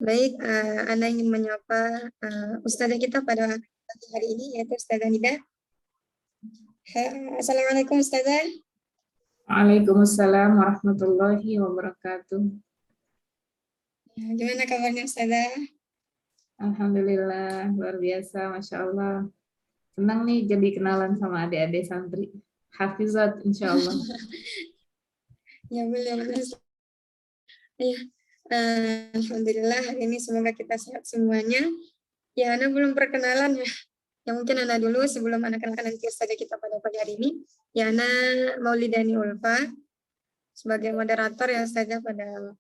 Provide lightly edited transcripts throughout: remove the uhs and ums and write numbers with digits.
Baik, Ana ingin menyapa Ustazah kita pada pagi hari ini, yaitu Ustazah Nida. Assalamualaikum Ustazah. Waalaikumsalam warahmatullahi wabarakatuh. Gimana kabarnya Ustazah? Alhamdulillah, luar biasa, Masya Allah. Senang nih jadi kenalan sama adik-adik santri. Hafizat, insya Allah. Ya, boleh. Ya, Alhamdulillah hari ini semoga kita sehat semuanya. Ya, Ana belum perkenalan ya. Ya mungkin Ana dulu sebelum Ana kenalkan nanti Ustazah kita pada pagi hari ini. Ya, Ana Maulidani Ulfa sebagai moderator ya Ustazah pada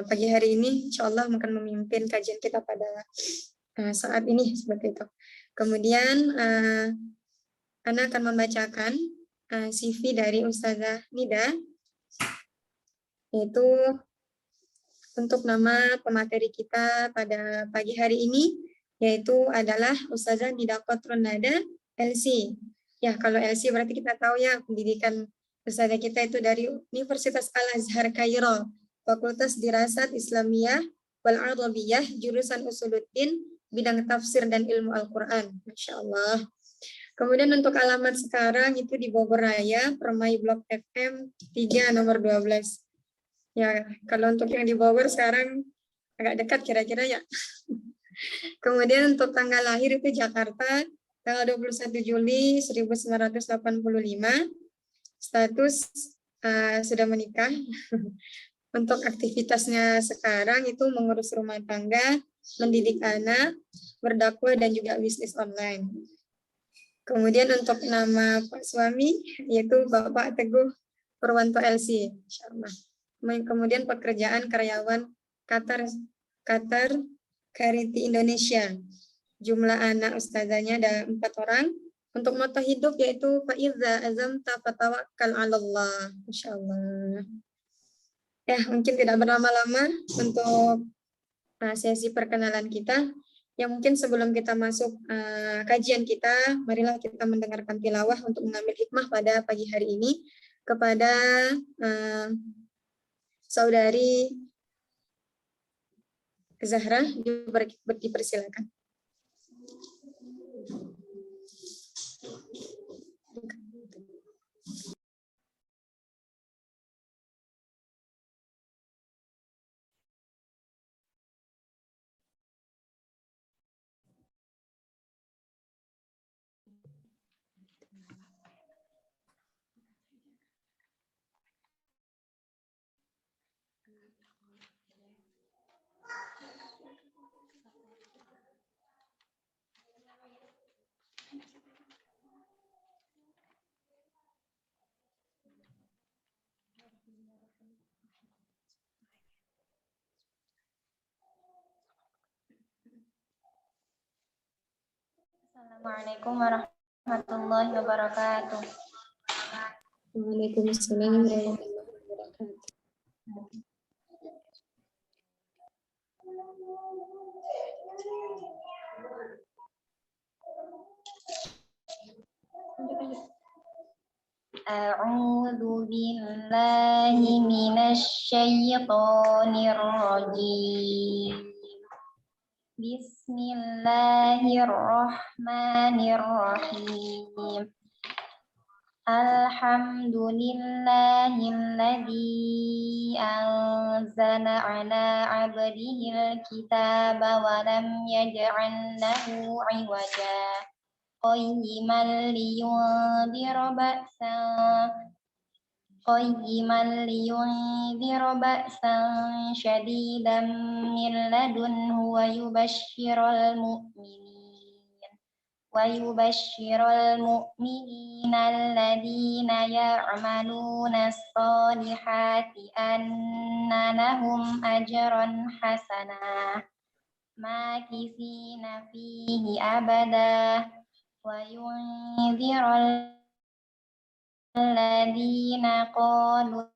pagi hari ini, insya Allah akan memimpin kajian kita pada saat ini seperti itu. Kemudian Ana akan membacakan CV dari Ustazah Nida, yaitu untuk nama pemateri kita pada pagi hari ini, yaitu adalah Ustazah Nida Kotrun Nada, LC. Ya, kalau LC berarti kita tahu ya pendidikan Ustazah kita itu dari Universitas Al-Azhar Kairo, Fakultas Dirasat Islamiyah wal Arabiyah, jurusan Usuluddin, bidang tafsir dan ilmu Al-Quran. Masya Allah. Kemudian untuk alamat sekarang itu di Bogor Raya, Permai Blok FM 3 nomor 12. Ya, kalau untuk yang di Bogor sekarang agak dekat kira-kira ya. Kemudian untuk tanggal lahir itu Jakarta, tanggal 21 Juli 1985. Status sudah menikah. Untuk aktivitasnya sekarang itu mengurus rumah tangga, mendidik anak, berdakwah, dan juga bisnis online. Kemudian untuk nama Pak suami, yaitu Bapak Teguh Purwanto LC. Kemudian pekerjaan karyawan Qatar Charity Indonesia. Jumlah anak ustazahnya ada 4 orang. Untuk moto hidup yaitu Faiza azamta fatawakkal 'alallah. Insyaallah. Ya, mungkin tidak berlama-lama untuk sesi perkenalan kita. Ya, mungkin sebelum kita masuk kajian kita, marilah kita mendengarkan tilawah untuk mengambil hikmah pada pagi hari ini kepada saudari Zahra, dipersilakan. Assalamualaikum warahmatullahi wabarakatuh. Waalaikumsalam warahmatullahi wabarakatuh. A'udzu billahi minasy syaithanir rajim. Bismillahirrahmanirrahim. Alhamdulillahilladzi anzala ala 'abdihil kitaba wa lam yaj'al lahu 'iwaja qayyiman liyundhira ba'san syadidan min ladunhu wa yubashshiral mu'minina alladhina ya'maluna as-solihati anna lahum ajran hasanah makithina fihi abada wa yunziral alladzina qalu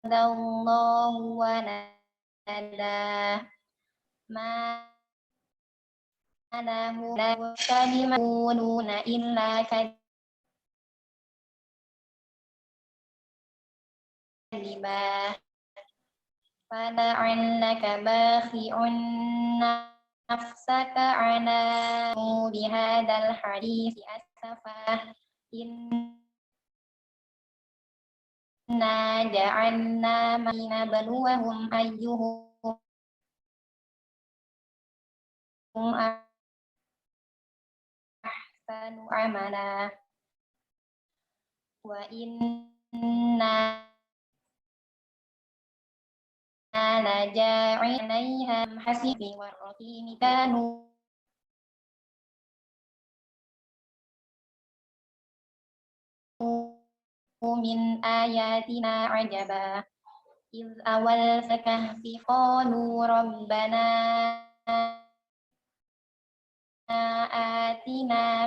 Qadallahu walada ma lahu kalimuna illa كاذبا فلعلك باخع نفسك على بهذا الحديث أسفا إنا جعلنا ما لنبلوهم أيهم أحسن عملا وإنا لجاعل عليها حسب والرقيم كانوا من آياتنا عجبا إذ أوى الكهف قالوا ربنا آتنا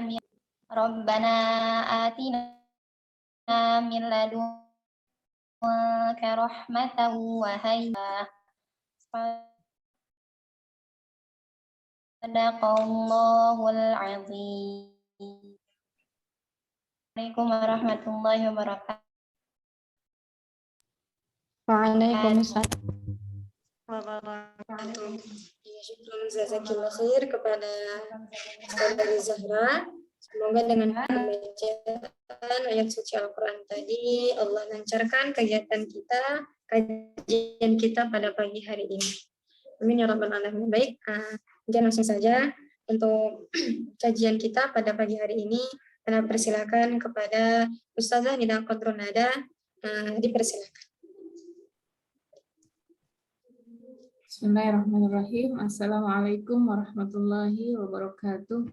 من لدنك رحمة وهيئ صدق الله العظيم. Assalamualaikum warahmatullahi wabarakatuh. Waalaikumsalam wabarakatuh. Ya, syukran jazakillah khair kepada Saudari Zahra. Semoga dengan pembacaan ayat suci Al-Quran tadi Allah lancarkan kegiatan kita, kajian kita pada pagi hari ini. Amin ya rabbal alamin. Baik, jadi langsung saja untuk kajian kita pada pagi hari ini. Saya persilakan kepada Ustazah Nida Qadrun Nada, dipersilakan. Bismillahirrahmanirrahim. Assalamualaikum warahmatullahi wabarakatuh.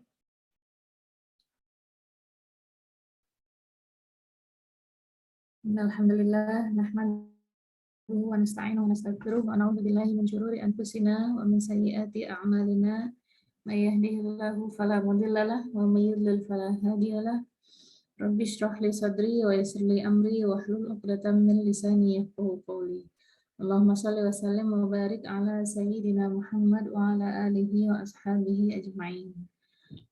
Alhamdulillah, nahmaduhu wa nasta'inuhu wa nastaghfiruh wa na'udzu billahi min syururi anfusina wa min sayyiati a'malina. May yahdihillahu fala mudilla lahu wa may yudlil fala hadiya lahu. Rabbi shrah li sadri wa yassir li amri wa hlul 'uqdatam min lisani yafqahu qawli. Allahumma shalli wa sallim wa barik ala sayyidina Muhammad wa ala alihi wa ashabihi ajma'in.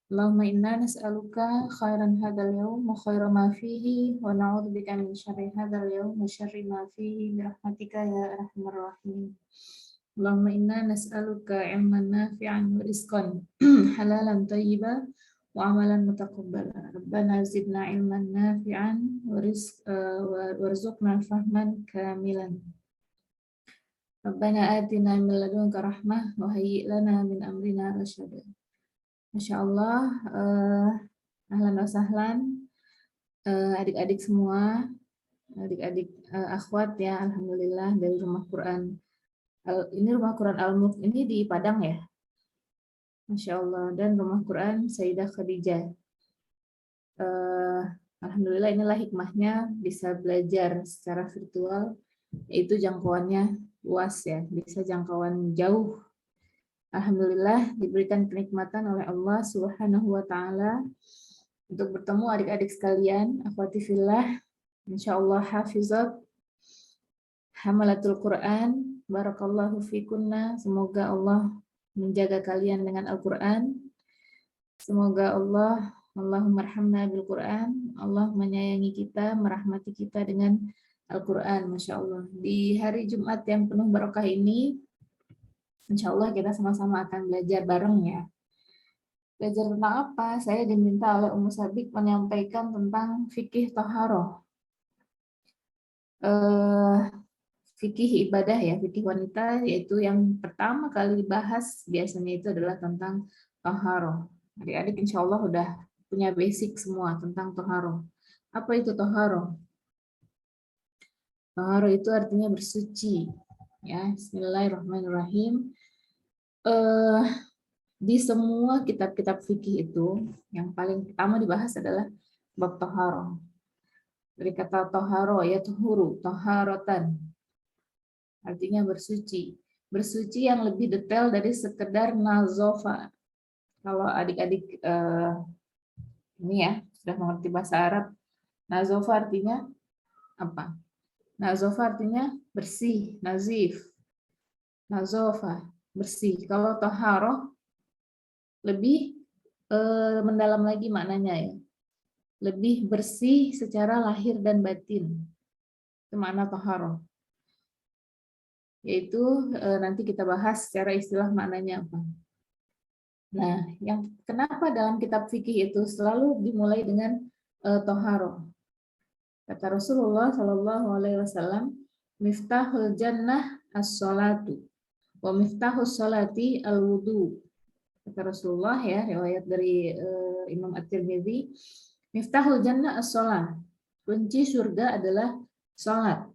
Allahumma inna nas'aluka khairan hadzal yawm wa khaira ma fihi wa na'udzubika min syarri hadzal yawm wa syarri ma fihi bi rahmatika ya arhamar rahimin. Allahumma inna nas'aluka ilman nafi'an wa rizqan halalan thayyiban wa amalan mutaqabbala. Rabbana zidna ilman nafi'an wa warzuqna fahman kamilan. Rabbana atina min ladunka rahmah wa hayyi' lana min amrina rasyada. Masyaallah, ahlan wa sahlan adik-adik semua, adik-adik akhwat ya, alhamdulillah dari Rumah Quran. Ini Rumah Quran Al-Mulk ini di Padang ya, Masya Allah, dan Rumah Quran Sayyidah Khadijah. Alhamdulillah inilah hikmahnya bisa belajar secara virtual, yaitu jangkauannya luas ya, bisa jangkauan jauh. Alhamdulillah diberikan kenikmatan oleh Allah Subhanahu wa Ta'ala untuk bertemu adik-adik sekalian, akhwati fillah, insya Allah hafizat, hamalatul Quran. Barakallahu fikunna. Semoga Allah menjaga kalian dengan Al-Quran. Semoga Allahumma arhamna bil Quran. Allah menyayangi kita, merahmati kita dengan Al-Quran. Masya Allah. Di hari Jumat yang penuh barokah ini, insya Allah kita sama-sama akan belajar bareng ya. Belajar tentang apa? Saya diminta oleh Ummu Sabik menyampaikan tentang fikih taharoh. Fikih ibadah ya, fikih wanita, yaitu yang pertama kali dibahas biasanya itu adalah tentang taharoh. Adik-adik insya Allah udah punya basic semua tentang taharoh. Apa itu taharoh? Taharoh itu artinya bersuci. Ya, Bismillahirrahmanirrahim. Di semua kitab-kitab fikih itu yang paling pertama dibahas adalah bab taharoh. Dari kata taharoh ya tuhuru, taharotan. Artinya bersuci. Bersuci yang lebih detail dari sekedar nazofa. Kalau adik-adik ini ya sudah mengerti bahasa Arab, nazofa artinya apa? Nazofa artinya bersih, nazif. Nazofa, bersih. Kalau taharoh lebih mendalam lagi maknanya ya. Lebih bersih secara lahir dan batin. Itu makna taharoh. yaitu nanti kita bahas secara istilah maknanya apa. Nah, yang kenapa dalam kitab fikih itu selalu dimulai dengan toharoh. Kata Rasulullah Shallallahu Alaihi Wasallam, miftahul jannah as-salatu, wa miftahus salati al-wudu. Kata Rasulullah ya, riwayat dari Imam At-Tirmidzi, miftahul jannah as-salat, kunci surga adalah salat.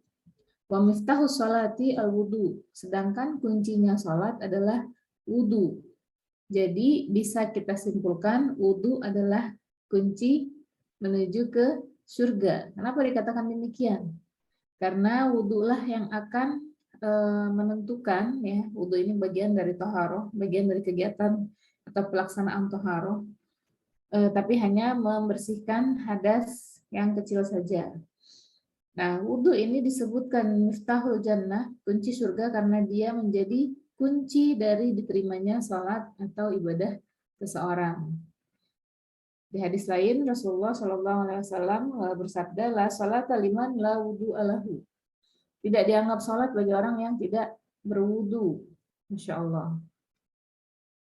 Wa miftahus salati al-wudu, sedangkan kuncinya salat adalah wudu. Jadi bisa kita simpulkan wudu adalah kunci menuju ke surga. Kenapa dikatakan demikian? Karena wudulah yang akan menentukan, ya, wudu ini bagian dari toharoh, bagian dari kegiatan atau pelaksanaan toharoh, tapi hanya membersihkan hadas yang kecil saja. Nah, wudu ini disebutkan miftahul jannah, kunci surga, karena dia menjadi kunci dari diterimanya sholat atau ibadah seseorang. Di hadis lain Rasulullah Shallallahu Alaihi Wasallam bersabda, la salata liman la wudu alahu. Tidak dianggap sholat bagi orang yang tidak berwudu. Masya Allah.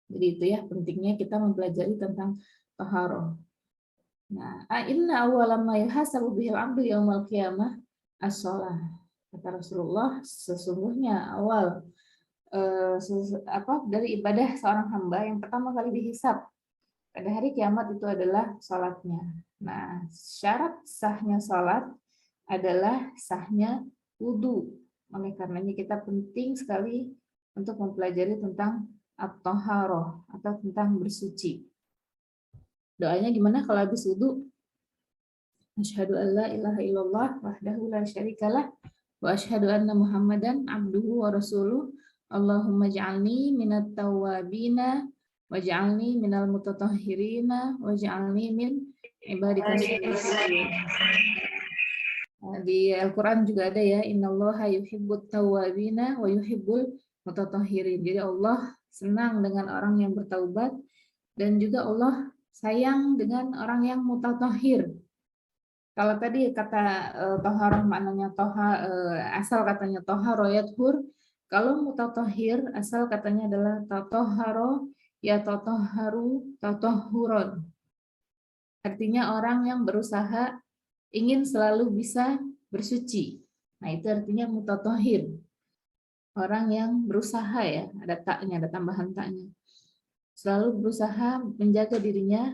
Jadi itu ya pentingnya kita mempelajari tentang taharah. Nah, inna awwala ma yuhasabu bihil 'abdu yaumal qiyamah as-shalah. Kata Rasulullah, sesungguhnya awal dari ibadah seorang hamba yang pertama kali dihisab pada hari kiamat itu adalah sholatnya. Nah, syarat sahnya sholat adalah sahnya wudu. Oleh karenanya kita penting sekali untuk mempelajari tentang at-taharah atau tentang bersuci. Doanya gimana kalau habis wudu? Asyhadu an la ilaha illallah wahdahu la syarikalah wa asyhadu anna Muhammadan abduhu wa rasuluh. Allahumma ja'alni minat tawwabina waj'alni minal mutatahhirina waj'alni min ibadika syolihin. Di Al-Quran juga ada ya, innallaha yuhibbut tawwabina wa yuhibbul mutatahhirin. Jadi Allah senang dengan orang yang bertaubat dan juga Allah sayang dengan orang yang mutatahhir. Kalau tadi kata toharah maknanya asal katanya toharo yathur, kalau mutatahhir asal katanya adalah tatoharo ya totoharu totohuron. Artinya orang yang berusaha ingin selalu bisa bersuci. Nah, itu artinya mutatahhir. Orang yang berusaha ya, ada taknya, ada tambahan taknya. Selalu berusaha menjaga dirinya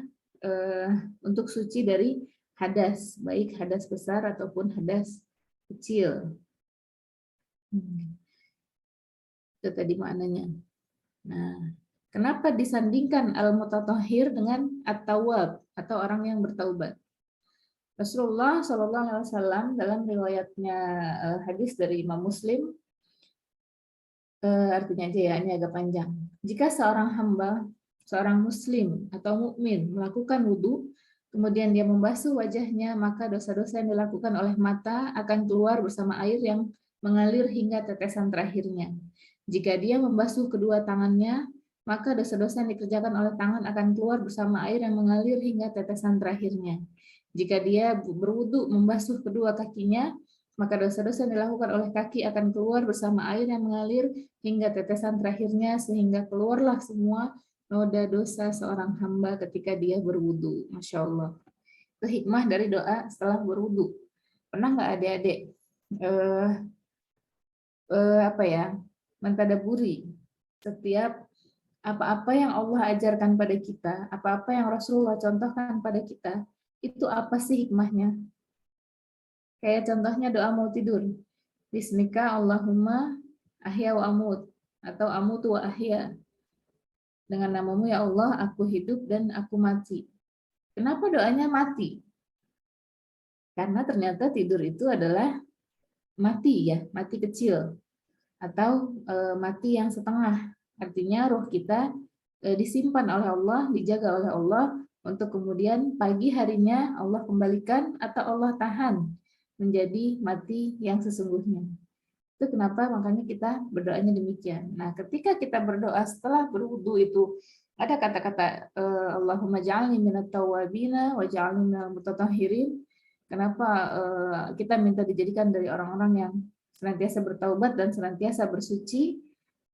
untuk suci dari hadas, baik hadas besar ataupun hadas kecil. Itu tadi maknanya. Nah, kenapa disandingkan al-mutatahhir dengan at-tawwab atau orang yang bertaubat? Rasulullah Shallallahu Alaihi Wasallam dalam riwayatnya hadis dari Imam Muslim, artinya aja ya, ini agak panjang. Jika seorang hamba, seorang muslim atau mukmin melakukan wudu, kemudian dia membasuh wajahnya, maka dosa-dosa yang dilakukan oleh mata akan keluar bersama air yang mengalir hingga tetesan terakhirnya. Jika dia membasuh kedua tangannya, maka dosa-dosa yang dikerjakan oleh tangan akan keluar bersama air yang mengalir hingga tetesan terakhirnya. Jika dia berwudu membasuh kedua kakinya, maka dosa-dosa yang dilakukan oleh kaki akan keluar bersama air yang mengalir hingga tetesan terakhirnya, sehingga keluarlah semua noda dosa seorang hamba ketika dia berwudu. Masya Allah. Itu hikmah dari doa setelah berwudu. Pernah nggak adik-adik mentadaburi setiap apa-apa yang Allah ajarkan pada kita, apa-apa yang Rasulullah contohkan pada kita, itu apa sih hikmahnya? Kayak contohnya doa mau tidur. Bismika Allahumma ahya wa amut, atau amutu wa ahya. Dengan namamu ya Allah, aku hidup dan aku mati. Kenapa doanya mati? Karena ternyata tidur itu adalah mati ya, mati kecil. Atau mati yang setengah. Artinya roh kita disimpan oleh Allah, dijaga oleh Allah, untuk kemudian pagi harinya Allah kembalikan atau Allah tahan menjadi mati yang sesungguhnya. Itu kenapa makanya kita berdoanya demikian. Nah, ketika kita berdoa setelah berwudu itu ada kata-kata Allahumma ja'alni minat tawwabina wa ja'alni minal mutatahhirin. Kenapa kita minta dijadikan dari orang-orang yang senantiasa bertaubat dan senantiasa bersuci,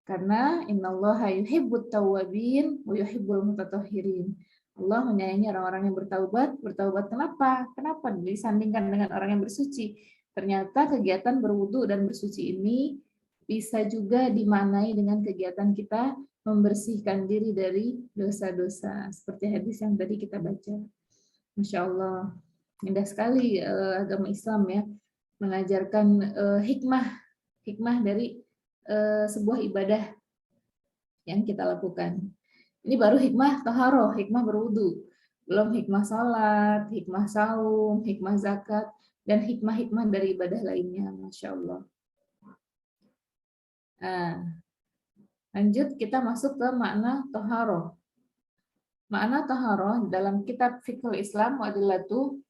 karena innallaha yuhibbut tawwabin wa yuhibbul mutatahhirin. Allah menyayangi orang-orang yang bertaubat. Bertaubat kenapa? Kenapa disandingkan dengan orang yang bersuci? Ternyata kegiatan berwudu dan bersuci ini bisa juga dimaknai dengan kegiatan kita membersihkan diri dari dosa-dosa. Seperti hadis yang tadi kita baca. Masya Allah, indah sekali agama Islam ya, mengajarkan hikmah dari sebuah ibadah yang kita lakukan. Ini baru hikmah taharoh, hikmah berwudu. Belum hikmah sholat, hikmah saum, hikmah zakat, dan hikmah-hikmah dari ibadah lainnya. Masya Allah. Nah, lanjut kita masuk ke makna taharoh. Makna taharoh dalam kitab Fiqhul Islam Wadillatu,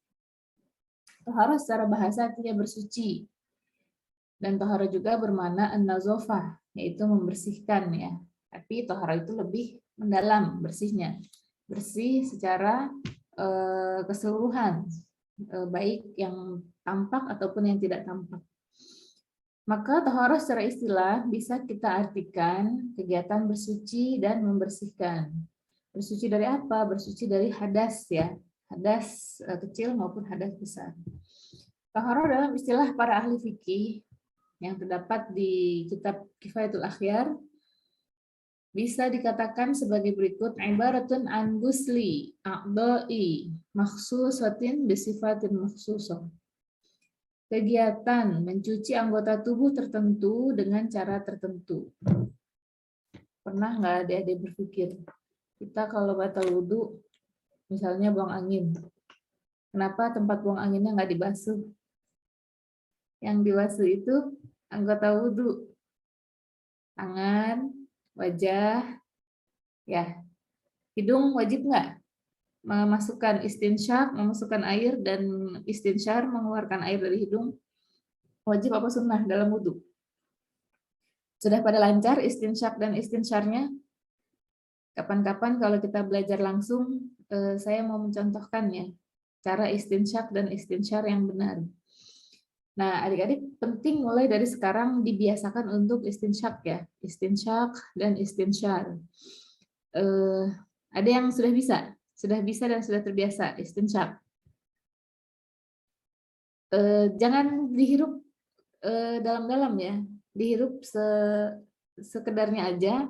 taharoh secara bahasa artinya bersuci. Dan taharoh juga bermakna an-nazofah, yaitu membersihkan ya. Tapi taharoh itu lebih mendalam bersihnya, bersih secara keseluruhan, baik yang tampak ataupun yang tidak tampak. Maka taharah secara istilah bisa kita artikan kegiatan bersuci dan membersihkan. Bersuci dari apa? Bersuci dari hadas ya, hadas kecil maupun hadas besar. Taharah dalam istilah para ahli fikih yang terdapat di kitab Kifayatul Akhyar bisa dikatakan sebagai berikut: ibaratun an gusli a'dha'i makhsusatin bisifatin makhsusah. Kegiatan mencuci anggota tubuh tertentu dengan cara tertentu. Pernah nggak adik-adik berpikir, kita kalau batal wudhu, misalnya buang angin, kenapa tempat buang anginnya nggak dibasuh? Yang dibasuh itu anggota wudhu, tangan, wajah, ya, hidung wajib nggak memasukkan istinsyak, memasukkan air dan istinsyar, mengeluarkan air dari hidung, wajib apa sunnah dalam wudhu? Sudah pada lancar istinsyak dan istinsyarnya? Kapan-kapan kalau kita belajar langsung, saya mau mencontohkan ya cara istinsyak dan istinsyar yang benar. Nah, adik-adik penting mulai dari sekarang dibiasakan untuk istinsyak ya, istinsyak dan istinsyar. Ada yang sudah bisa dan sudah terbiasa istinsyak. Jangan dihirup dalam-dalam ya, dihirup sekedarnya aja.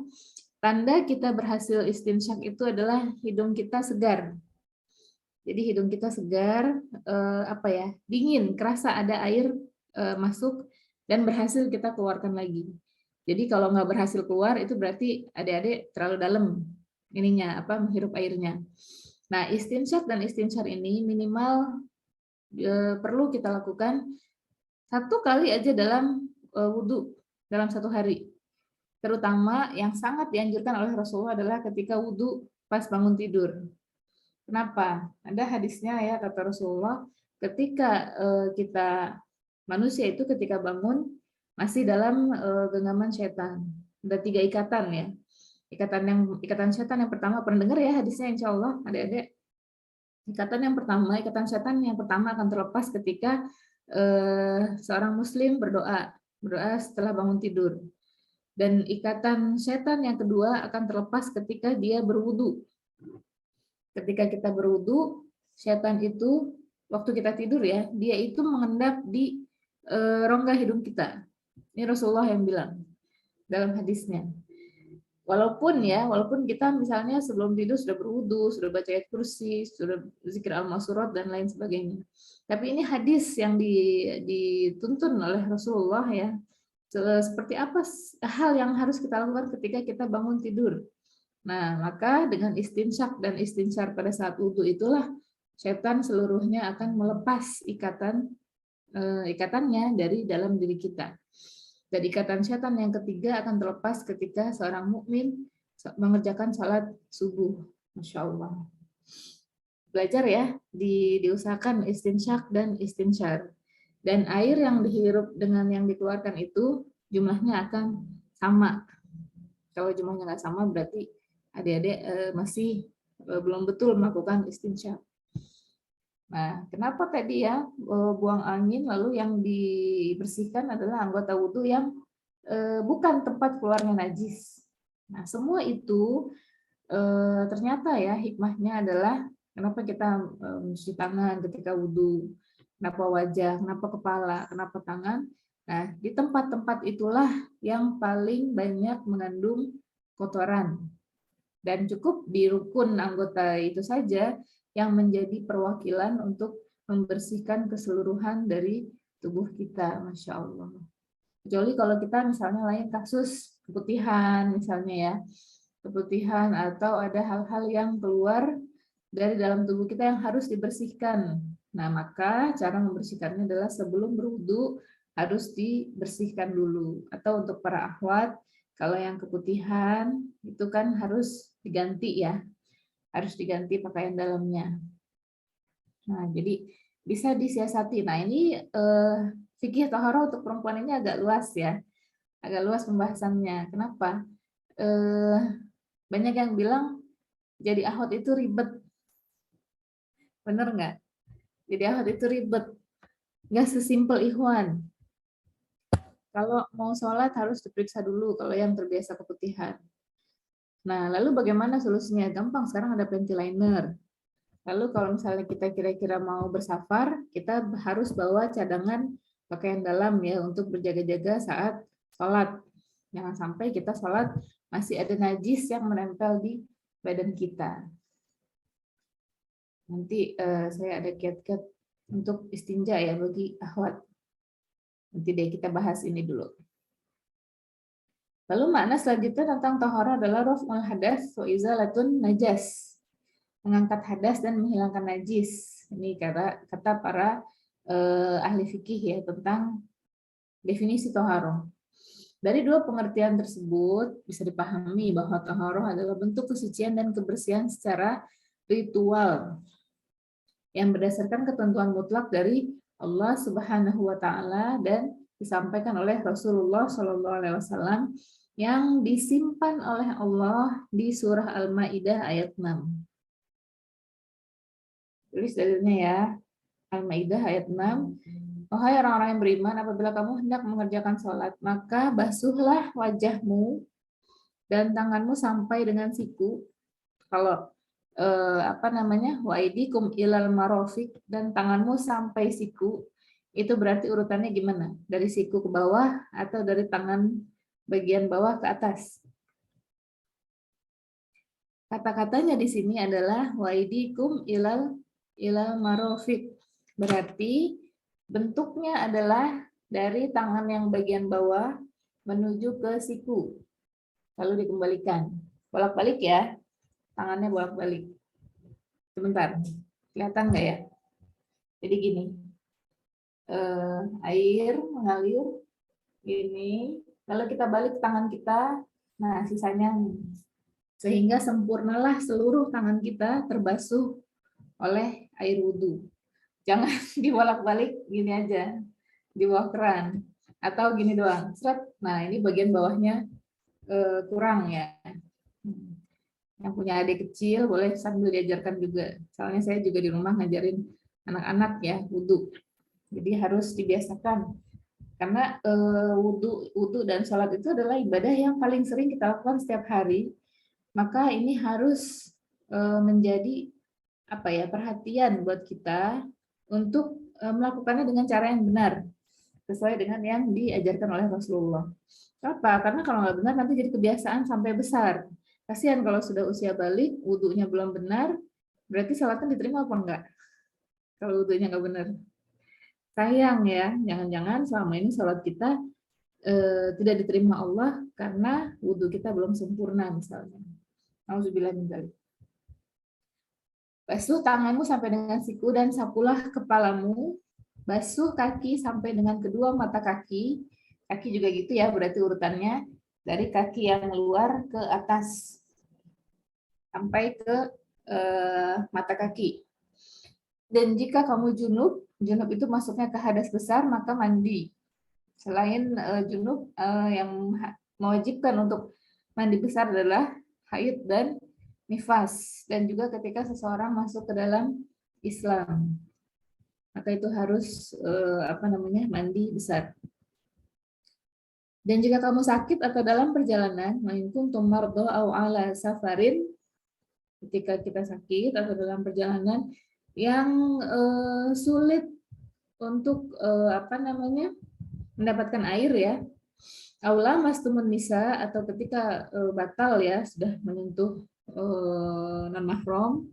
Tanda kita berhasil istinsyak itu adalah hidung kita segar. Jadi hidung kita segar, dingin, kerasa ada air masuk dan berhasil kita keluarkan lagi. Jadi kalau nggak berhasil keluar itu berarti adik-adik terlalu dalam menghirup airnya. Nah, istinsyak dan istinsyar ini minimal perlu kita lakukan 1 kali aja dalam wudhu dalam 1 hari. Terutama yang sangat dianjurkan oleh Rasulullah adalah ketika wudhu pas bangun tidur. Kenapa? Ada hadisnya ya, kata Rasulullah, ketika manusia itu ketika bangun masih dalam genggaman setan. Ada 3 ikatan ya. Ikatan setan yang pertama, pernah dengar ya hadisnya insya Allah adik-adik. Ikatan setan yang pertama akan terlepas ketika seorang muslim berdoa setelah bangun tidur. Dan ikatan setan yang kedua akan terlepas ketika dia berwudu. Ketika kita berwudu, setan itu waktu kita tidur ya, dia itu mengendap di rongga hidung kita. Ini Rasulullah yang bilang dalam hadisnya. Walaupun kita misalnya sebelum tidur sudah berwudu, sudah baca ayat kursi, sudah zikir al-masurat dan lain sebagainya. Tapi ini hadis yang dituntun oleh Rasulullah ya. Seperti apa hal yang harus kita lakukan ketika kita bangun tidur. Nah, maka dengan istinsyak dan istinsyar pada saat wudu itulah setan seluruhnya akan melepas ikatannya dari dalam diri kita. Dan ikatan setan yang ketiga akan terlepas ketika seorang mukmin mengerjakan salat subuh. Masya Allah. Belajar ya, diusahakan istinsyak dan istinsyar. Dan air yang dihirup dengan yang dikeluarkan itu jumlahnya akan sama. Kalau jumlahnya nggak sama berarti adik-adik masih belum betul melakukan istinsyak. Nah, kenapa tadi ya buang angin lalu yang dibersihkan adalah anggota wudhu yang bukan tempat keluarnya najis. Nah, semua itu ternyata ya hikmahnya adalah kenapa kita mencuci tangan ketika wudhu, kenapa wajah, kenapa kepala, kenapa tangan. Nah, di tempat-tempat itulah yang paling banyak mengandung kotoran. Dan cukup di rukun anggota itu saja yang menjadi perwakilan untuk membersihkan keseluruhan dari tubuh kita, Masya Allah. Kecuali kalau kita misalnya lain kasus keputihan misalnya ya, keputihan atau ada hal-hal yang keluar dari dalam tubuh kita yang harus dibersihkan. Nah, maka cara membersihkannya adalah sebelum berwudu harus dibersihkan dulu. Atau untuk para akhwat, kalau yang keputihan itu kan harus diganti ya, harus diganti pakaian dalamnya. Nah, jadi bisa disiasati. Nah, ini fikih taharah untuk perempuan ini agak luas ya, agak luas pembahasannya. Kenapa? Banyak yang bilang jadi akhwat itu ribet. Bener nggak? Jadi akhwat itu ribet. Nggak sesimpel ikhwan. Kalau mau sholat harus diperiksa dulu kalau yang terbiasa keputihan. Nah, lalu bagaimana solusinya? Gampang, sekarang ada panty liner. Lalu kalau misalnya kita kira-kira mau bersafar, kita harus bawa cadangan pakaian dalam ya untuk berjaga-jaga saat sholat. Jangan sampai kita sholat masih ada najis yang menempel di badan kita. Nanti saya ada kiat-kiat untuk istinja ya bagi akhwat. Nanti deh kita bahas ini dulu. Lalu makna selanjutnya tentang taharah adalah raf'ul hadas wa izalatun najas. Mengangkat hadas dan menghilangkan najis. Ini kata para ahli fikih ya tentang definisi taharah. Dari dua pengertian tersebut bisa dipahami bahwa taharah adalah bentuk kesucian dan kebersihan secara ritual yang berdasarkan ketentuan mutlak dari Allah Subhanahu wa taala dan disampaikan oleh Rasulullah Shallallahu alaihi wasallam yang disimpan oleh Allah di surah Al-Maidah ayat 6. Tulis dalilnya ya. Al-Maidah ayat 6. Wahai orang-orang yang beriman, apabila kamu hendak mengerjakan sholat, maka basuhlah wajahmu dan tanganmu sampai dengan siku. Kalau waidikum ilal marofik, dan tanganmu sampai siku, itu berarti urutannya gimana? Dari siku ke bawah atau dari tangan bagian bawah ke atas? Kata-katanya di sini adalah waidikum ilal marofik. Berarti bentuknya adalah dari tangan yang bagian bawah menuju ke siku. Lalu dikembalikan. Bolak-balik ya. Tangannya bolak-balik. Sebentar. Kelihatan nggak ya? Jadi gini. Air mengalir. Gini. Lalu kita balik tangan kita. Nah, sisanya. Sehingga sempurnalah seluruh tangan kita terbasuh oleh air wudhu. Jangan dibolak-balik gini aja, di bawah keran. Atau gini doang, seret. Nah, ini bagian bawahnya kurang ya. Yang punya adik kecil boleh sambil diajarkan juga. Soalnya saya juga di rumah ngajarin anak-anak ya wudhu. Jadi harus dibiasakan. Karena wudhu dan sholat itu adalah ibadah yang paling sering kita lakukan setiap hari. Maka ini harus menjadi perhatian buat kita untuk melakukannya dengan cara yang benar, sesuai dengan yang diajarkan oleh Rasulullah. Kenapa? Karena kalau nggak benar nanti jadi kebiasaan sampai besar. Kasihan kalau sudah usia balik, wudhunya belum benar, berarti salatnya diterima apa enggak? Kalau wudhunya nggak benar. Sayang ya, jangan-jangan selama ini salat kita tidak diterima Allah karena wudhu kita belum sempurna misalnya. Auzubillah min dzalik. Basuh tanganmu sampai dengan siku dan sapulah kepalamu. Basuh kaki sampai dengan kedua mata kaki. Kaki juga gitu ya, berarti urutannya dari kaki yang luar ke atas sampai ke mata kaki. Dan jika kamu junub itu masuknya ke hadas besar, maka mandi. Selain junub, yang mewajibkan untuk mandi besar adalah haid dan nifas, dan juga ketika seseorang masuk ke dalam Islam. maka itu harus mandi besar. Dan jika kamu sakit atau dalam perjalanan, mainkum tumardo au ala safarin, ketika kita sakit atau dalam perjalanan yang sulit untuk mendapatkan air ya, aula mastumun nisa, atau ketika batal ya, sudah menyentuh non mahram,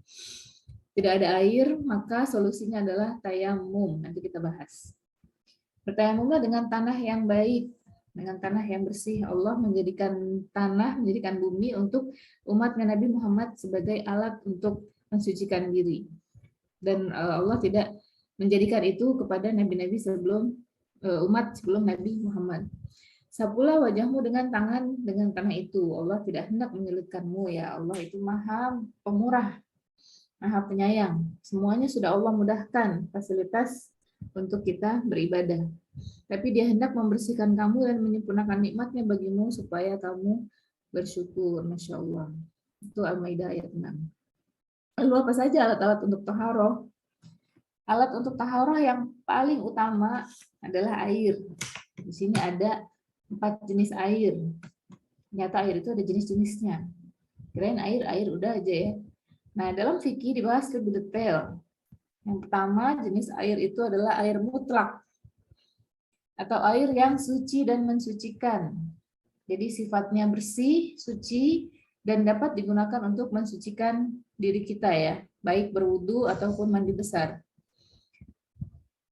tidak ada air, maka solusinya adalah tayamum. Nanti kita bahas. Bertayamumlah dengan tanah yang baik, dengan tanah yang bersih. Allah menjadikan tanah, menjadikan bumi untuk umat Nabi Muhammad sebagai alat untuk mensucikan diri. Dan Allah tidak menjadikan itu kepada nabi-nabi sebelum umat sebelum Nabi Muhammad. Sapulah wajahmu dengan tanah itu. Allah tidak hendak menyulitkanmu ya. Allah itu Maha Pemurah, Maha Penyayang. Semuanya sudah Allah mudahkan fasilitas untuk kita beribadah. Tapi Dia hendak membersihkan kamu dan menyempurnakan nikmatnya bagimu supaya kamu bersyukur. Masya Allah. Itu Al-Maidah ayat 6. Lalu apa saja alat-alat untuk taharah? Alat untuk taharah yang paling utama adalah air. Di sini ada 4 jenis air. Ternyata air itu ada jenis-jenisnya. Kirain air udah aja ya. Nah, dalam fikih dibahas lebih detail. Yang pertama, jenis air itu adalah air mutlak atau air yang suci dan mensucikan. Jadi sifatnya bersih, suci, dan dapat digunakan untuk mensucikan diri kita ya, baik berwudu ataupun mandi besar.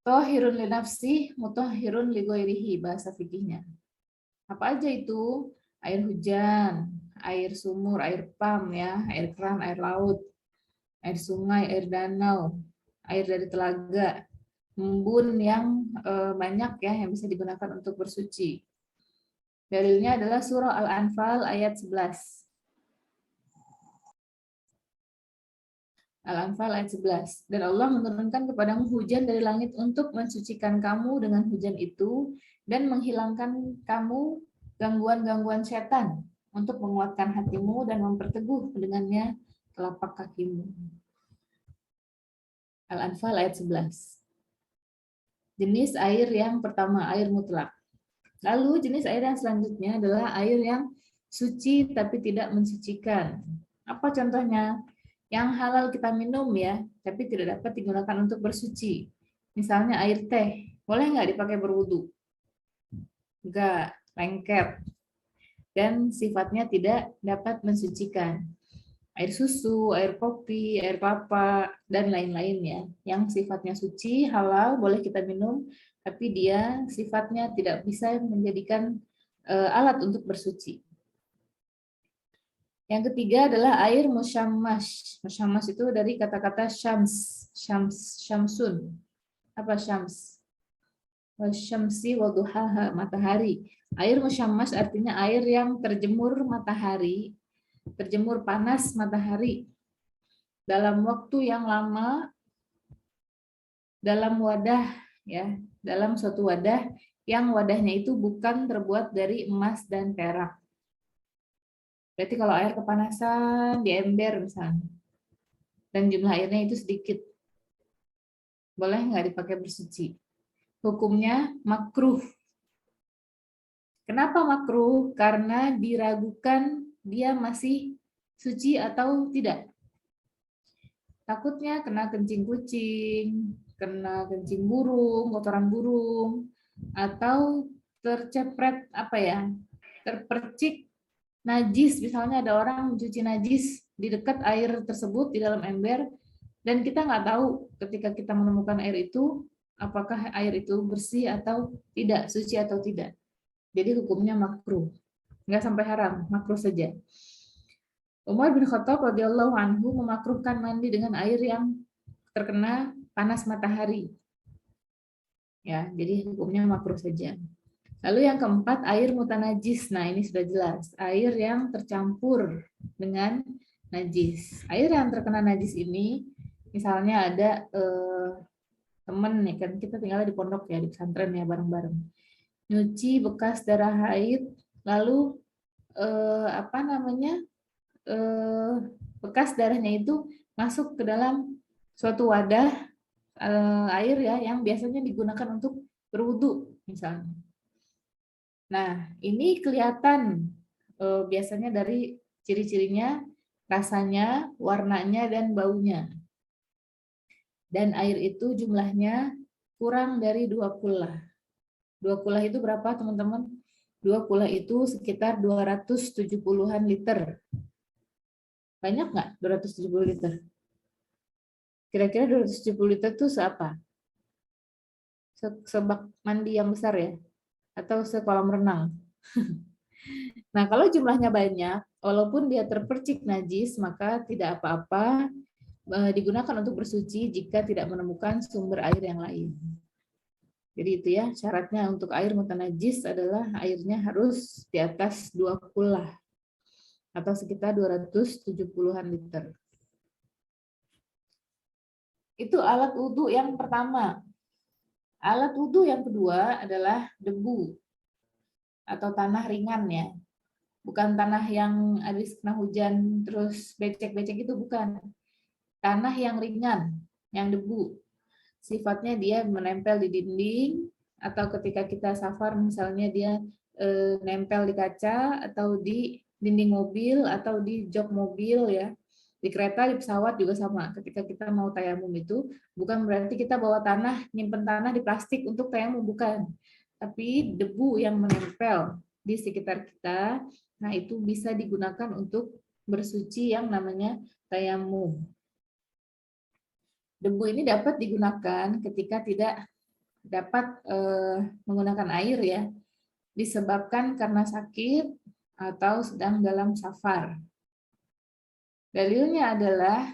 Thahirun li nafsi, mutahhirun li ghairihi, bahasa fikihnya. Apa aja itu? Air hujan, air sumur, air pam ya, air keran, air laut, air sungai, air danau, air dari telaga, embun yang banyak ya yang bisa digunakan untuk bersuci. Dalilnya adalah surah Al-Anfal ayat 11. Al-Anfal ayat 11. Dan Allah menurunkan kepadamu hujan dari langit untuk mensucikan kamu dengan hujan itu dan menghilangkan kamu gangguan-gangguan setan untuk menguatkan hatimu dan memperteguh dengannya telapak kakimu. Al-Anfal ayat 11. Jenis air yang pertama, air mutlak. Lalu jenis air yang selanjutnya adalah air yang suci tapi tidak mensucikan. Apa contohnya? Yang halal kita minum ya, tapi tidak dapat digunakan untuk bersuci. Misalnya air teh, boleh nggak dipakai berwudu? Enggak, lengket. Dan sifatnya tidak dapat mensucikan. Air susu, air kopi, air kelapa, dan lain-lainnya. Yang sifatnya suci, halal, boleh kita minum, tapi dia sifatnya tidak bisa menjadikan alat untuk bersuci. Yang ketiga adalah air musyammas. Musyammas itu dari kata-kata syams, syamsun. Apa syams? Wasyamsi waduhaha, matahari. Air musyammas artinya air yang terjemur matahari, terjemur panas matahari dalam waktu yang lama dalam wadah ya, dalam suatu wadah yang wadahnya itu bukan terbuat dari emas dan perak. Berarti kalau air kepanasan di ember misalnya, dan jumlah airnya itu sedikit, boleh nggak dipakai bersuci? Hukumnya makruh. Kenapa makruh? Karena diragukan dia masih suci atau tidak. Takutnya kena kencing kucing, kena kencing burung, kotoran burung, atau tercepret terpercik najis. Misalnya ada orang mencuci najis di dekat air tersebut di dalam ember, dan kita nggak tahu ketika kita menemukan air itu apakah air itu bersih atau tidak, suci atau tidak. Jadi hukumnya makruh, nggak sampai haram, makruh saja. Umar bin Khattab radhiyallahu anhu memakruhkan mandi dengan air yang terkena panas matahari. Ya, jadi hukumnya makruh saja. Lalu yang keempat, air mutanajis. Nah, ini sudah jelas, air yang tercampur dengan najis. Air yang terkena najis ini, misalnya ada teman nih, kan kita tinggal di pondok ya, di pesantren ya, bareng-bareng. Nyuci bekas darah haid, lalu bekas darahnya itu masuk ke dalam suatu wadah air ya yang biasanya digunakan untuk berwudu misalnya. Nah, ini kelihatan biasanya dari ciri-cirinya, rasanya, warnanya, dan baunya. Dan air itu jumlahnya kurang dari 2 kullah. 2 kullah itu berapa teman-teman? 2 kullah itu sekitar 270-an liter. Banyak nggak 270 liter? Kira-kira 270 liter itu seapa? Sebak mandi yang besar ya? Atau sekolam renang? Nah, kalau jumlahnya banyak, walaupun dia terpercik najis, maka tidak apa-apa digunakan untuk bersuci jika tidak menemukan sumber air yang lain. Jadi itu ya, syaratnya untuk air mutanajis adalah airnya harus di atas 2 kullah atau sekitar 270-an liter. Itu alat wudhu yang pertama. Alat wudhu yang kedua adalah debu atau tanah ringan ya. Bukan tanah yang habis kena hujan terus becek-becek itu, bukan. Tanah yang ringan, yang debu. Sifatnya dia menempel di dinding, atau ketika kita safar misalnya dia nempel di kaca atau di dinding mobil atau di jok mobil ya. Di kereta, di pesawat juga sama. Ketika kita mau tayamum itu bukan berarti kita bawa tanah, nyimpen tanah di plastik untuk tayamum, bukan. Tapi debu yang menempel di sekitar kita, nah itu bisa digunakan untuk bersuci yang namanya tayamum. Debu ini dapat digunakan ketika tidak dapat menggunakan air ya, disebabkan karena sakit atau sedang dalam safar. Dalilnya adalah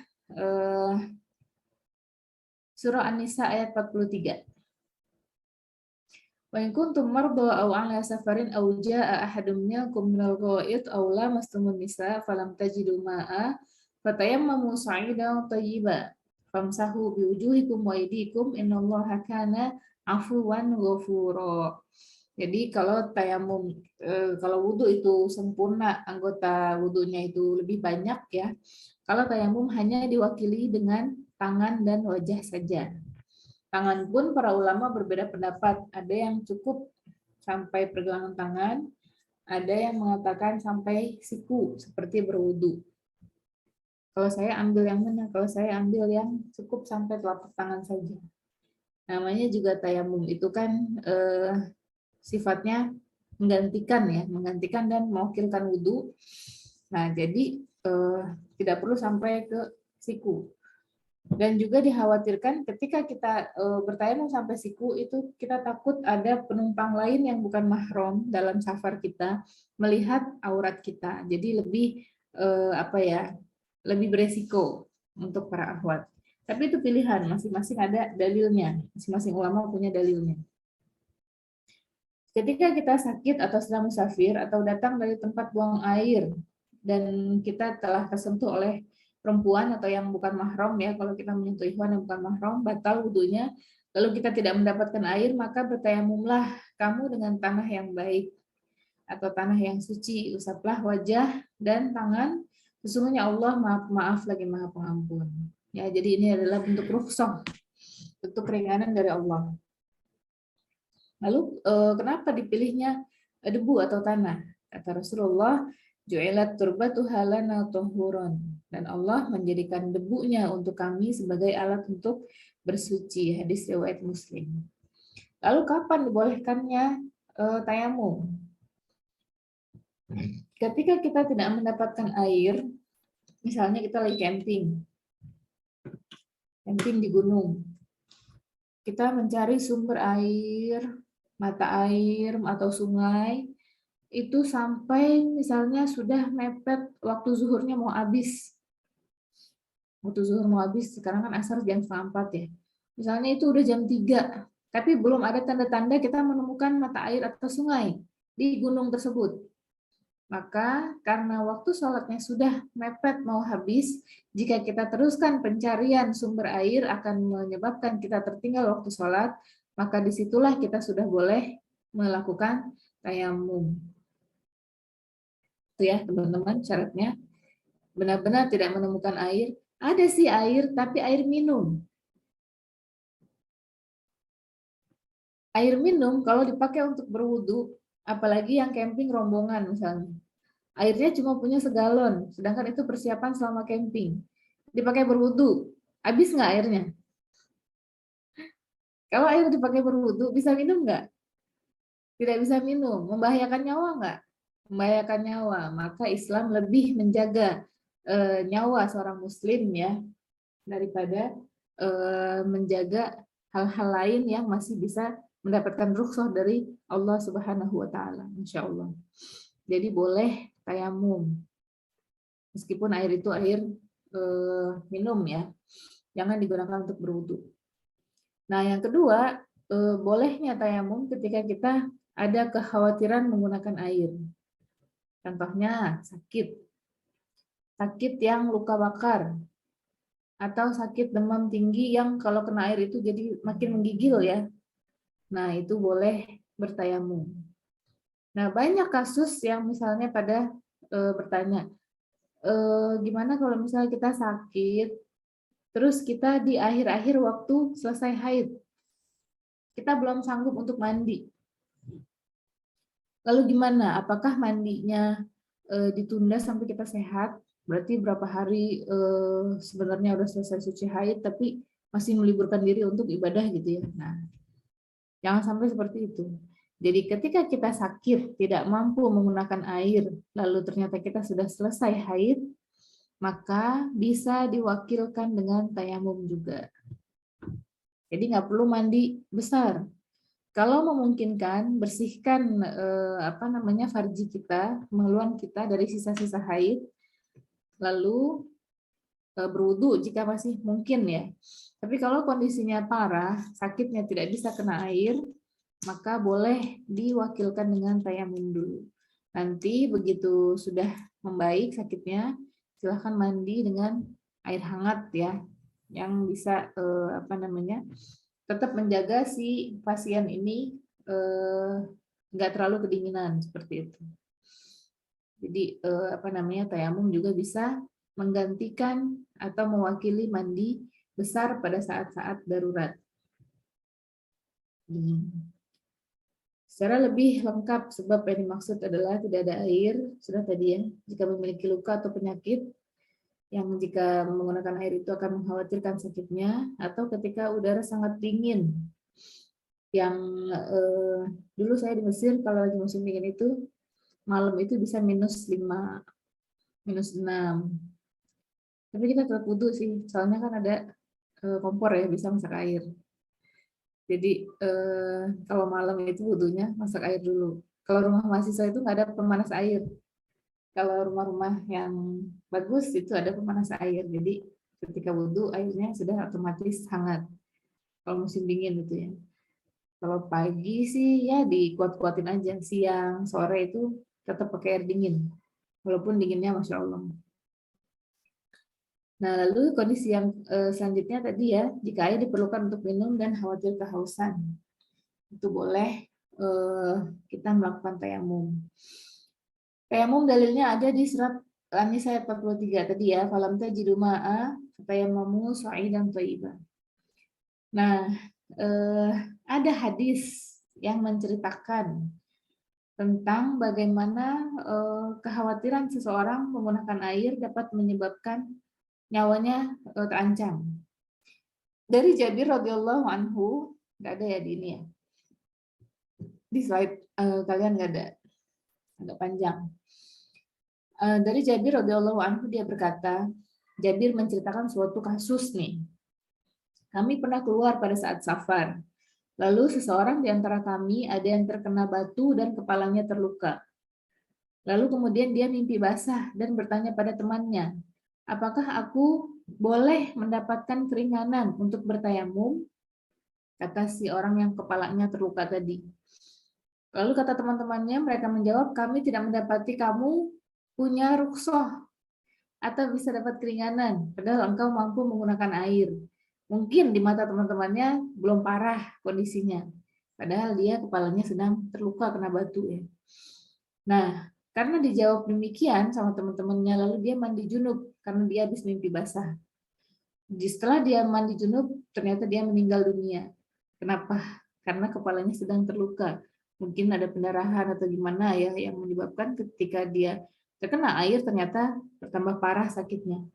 surah An-Nisa ayat 43. Wa in kuntum marda aw ala safarin aw jaa ahadun minkum minal gha'id aw lamastumun nisa falam tajidu ma'a fatayammamu sa'idan thayyiban famsahu biwujuhikum wa aydikum innallaha kana afuwan ghafura. Jadi kalau tayamum, kalau wudhu itu sempurna, anggota wudhunya itu lebih banyak ya. Kalau tayamum hanya diwakili dengan tangan dan wajah saja. Tangan pun para ulama berbeda pendapat. Ada yang cukup sampai pergelangan tangan, ada yang mengatakan sampai siku seperti berwudhu. Kalau saya ambil yang mana? Kalau saya ambil yang cukup sampai telapak tangan saja. Namanya juga tayamum, itu kan sifatnya menggantikan dan mewakilkan wudhu. Nah, jadi tidak perlu sampai ke siku. Dan juga dikhawatirkan ketika kita bertayamum sampai siku itu kita takut ada penumpang lain yang bukan mahram dalam safar kita melihat aurat kita. Jadi lebih lebih beresiko untuk para akhwat. Tapi itu pilihan, masing-masing ada dalilnya, masing-masing ulama punya dalilnya. Ketika kita sakit atau sedang musafir atau datang dari tempat buang air dan kita telah tersentuh oleh perempuan atau yang bukan mahram ya, kalau kita menyentuh ikhwan yang bukan mahram, batal wudunya, lalu kita tidak mendapatkan air, maka bertayamumlah kamu dengan tanah yang baik atau tanah yang suci, usaplah wajah dan tangan, sesungguhnya Allah maaf lagi maha pengampun. Ya, jadi ini adalah bentuk rukhsah, bentuk keringanan dari Allah. Lalu kenapa dipilihnya debu atau tanah? Kata Rasulullah, ju'ilat turbatu halana tuhuron. Dan Allah menjadikan debunya untuk kami sebagai alat untuk bersuci. Hadis riwayat Muslim. Lalu kapan dibolehkannya tayamum? Ketika kita tidak mendapatkan air, misalnya kita lagi camping di gunung, kita mencari sumber air, mata air atau sungai, itu sampai misalnya sudah mepet waktu zuhurnya mau habis. Waktu zuhur mau habis, sekarang kan asar jam 3:30 ya. Misalnya itu udah jam 3, tapi belum ada tanda-tanda kita menemukan mata air atau sungai di gunung tersebut. Maka karena waktu sholatnya sudah mepet mau habis, jika kita teruskan pencarian sumber air akan menyebabkan kita tertinggal waktu sholat, maka disitulah kita sudah boleh melakukan tayamum. Itu ya teman-teman syaratnya. Benar-benar tidak menemukan air. Ada sih air, tapi air minum. Air minum kalau dipakai untuk berwudu, apalagi yang camping rombongan misalnya, airnya cuma punya segalon, sedangkan itu persiapan selama camping. Dipakai berwudu, habis nggak airnya? Kalau air dipakai berwudu, bisa minum nggak? Tidak bisa minum. Membahayakan nyawa nggak? Membahayakan nyawa. Maka Islam lebih menjaga nyawa seorang muslim ya, daripada menjaga hal-hal lain yang masih bisa mendapatkan rukhsah dari Allah Subhanahu wa taala, Masya Allah. Jadi boleh tayamum. Meskipun air itu air minum ya. Jangan digunakan untuk berwudu. Nah, yang kedua, bolehnya tayamum ketika kita ada kekhawatiran menggunakan air. Contohnya sakit. Sakit yang luka bakar atau sakit demam tinggi yang kalau kena air itu jadi makin menggigil ya. Nah, itu boleh bertayamum. Nah, banyak kasus yang misalnya pada bertanya, gimana kalau misalnya kita sakit, terus kita di akhir-akhir waktu selesai haid, kita belum sanggup untuk mandi. Lalu gimana? Apakah mandinya ditunda sampai kita sehat? Berarti berapa hari sebenarnya udah selesai suci haid, tapi masih meliburkan diri untuk ibadah gitu ya. Nah, jangan sampai seperti itu. Jadi ketika kita sakit, tidak mampu menggunakan air, lalu ternyata kita sudah selesai haid, maka bisa diwakilkan dengan tayamum juga. Jadi nggak perlu mandi besar. Kalau memungkinkan, bersihkan farji kita, kemaluan kita dari sisa-sisa haid, lalu berwudu jika masih mungkin ya. Tapi kalau kondisinya parah, sakitnya tidak bisa kena air, maka boleh diwakilkan dengan tayamum dulu. Nanti begitu sudah membaik sakitnya, silahkan mandi dengan air hangat ya, yang bisa tetap menjaga si pasien ini nggak terlalu kedinginan seperti itu. Jadi tayamum juga bisa menggantikan atau mewakili mandi besar pada saat-saat darurat. Secara lebih lengkap sebab yang dimaksud adalah tidak ada air, sudah tadi ya, jika memiliki luka atau penyakit yang jika menggunakan air itu akan mengkhawatirkan sakitnya, atau ketika udara sangat dingin. Yang dulu saya di Mesir kalau lagi musim dingin itu malam itu bisa -5, -6. Tapi kita tetap wudu sih, soalnya kan ada kompor ya, bisa masak air. Jadi kalau malam itu wudunya masak air dulu. Kalau rumah mahasiswa itu nggak ada pemanas air. Kalau rumah-rumah yang bagus itu ada pemanas air. Jadi ketika wudu airnya sudah otomatis hangat. Kalau musim dingin itu ya. Kalau pagi sih ya dikuat-kuatin aja. Siang, sore itu tetap pakai air dingin. Walaupun dinginnya Masya Allah. Nah, lalu kondisi yang selanjutnya tadi ya, jika air diperlukan untuk minum dan khawatir kehausan, itu boleh kita melakukan tayamum. Tayamum dalilnya ada di surat An-Nisa ayat 43 tadi ya, falam tajidu ma'a fatayammamu sa'idan thayyiban. Nah, ada hadis yang menceritakan tentang bagaimana kekhawatiran seseorang menggunakan air dapat menyebabkan nyawanya terancam. Dari Jabir radhiyallahu anhu, nggak ada ya di ini ya. Di slide kalian nggak ada, agak panjang. Dari Jabir radhiyallahu anhu dia berkata, Jabir menceritakan suatu kasus nih. Kami pernah keluar pada saat safar. Lalu seseorang di antara kami ada yang terkena batu dan kepalanya terluka. Lalu kemudian dia mimpi basah dan bertanya pada temannya, apakah aku boleh mendapatkan keringanan untuk bertayamum? Kata si orang yang kepalanya terluka tadi. Lalu kata teman-temannya, mereka menjawab, kami tidak mendapati kamu punya rukhsah atau bisa dapat keringanan, padahal engkau mampu menggunakan air. Mungkin di mata teman-temannya belum parah kondisinya, padahal dia kepalanya sedang terluka kena batu ya. Nah, karena dijawab demikian sama teman-temannya, lalu dia mandi junub karena dia habis mimpi basah. Setelah dia mandi junub, ternyata dia meninggal dunia. Kenapa? karena kepalanya sedang terluka. Mungkin ada pendarahan atau gimana ya yang menyebabkan ketika dia terkena air ternyata bertambah parah sakitnya.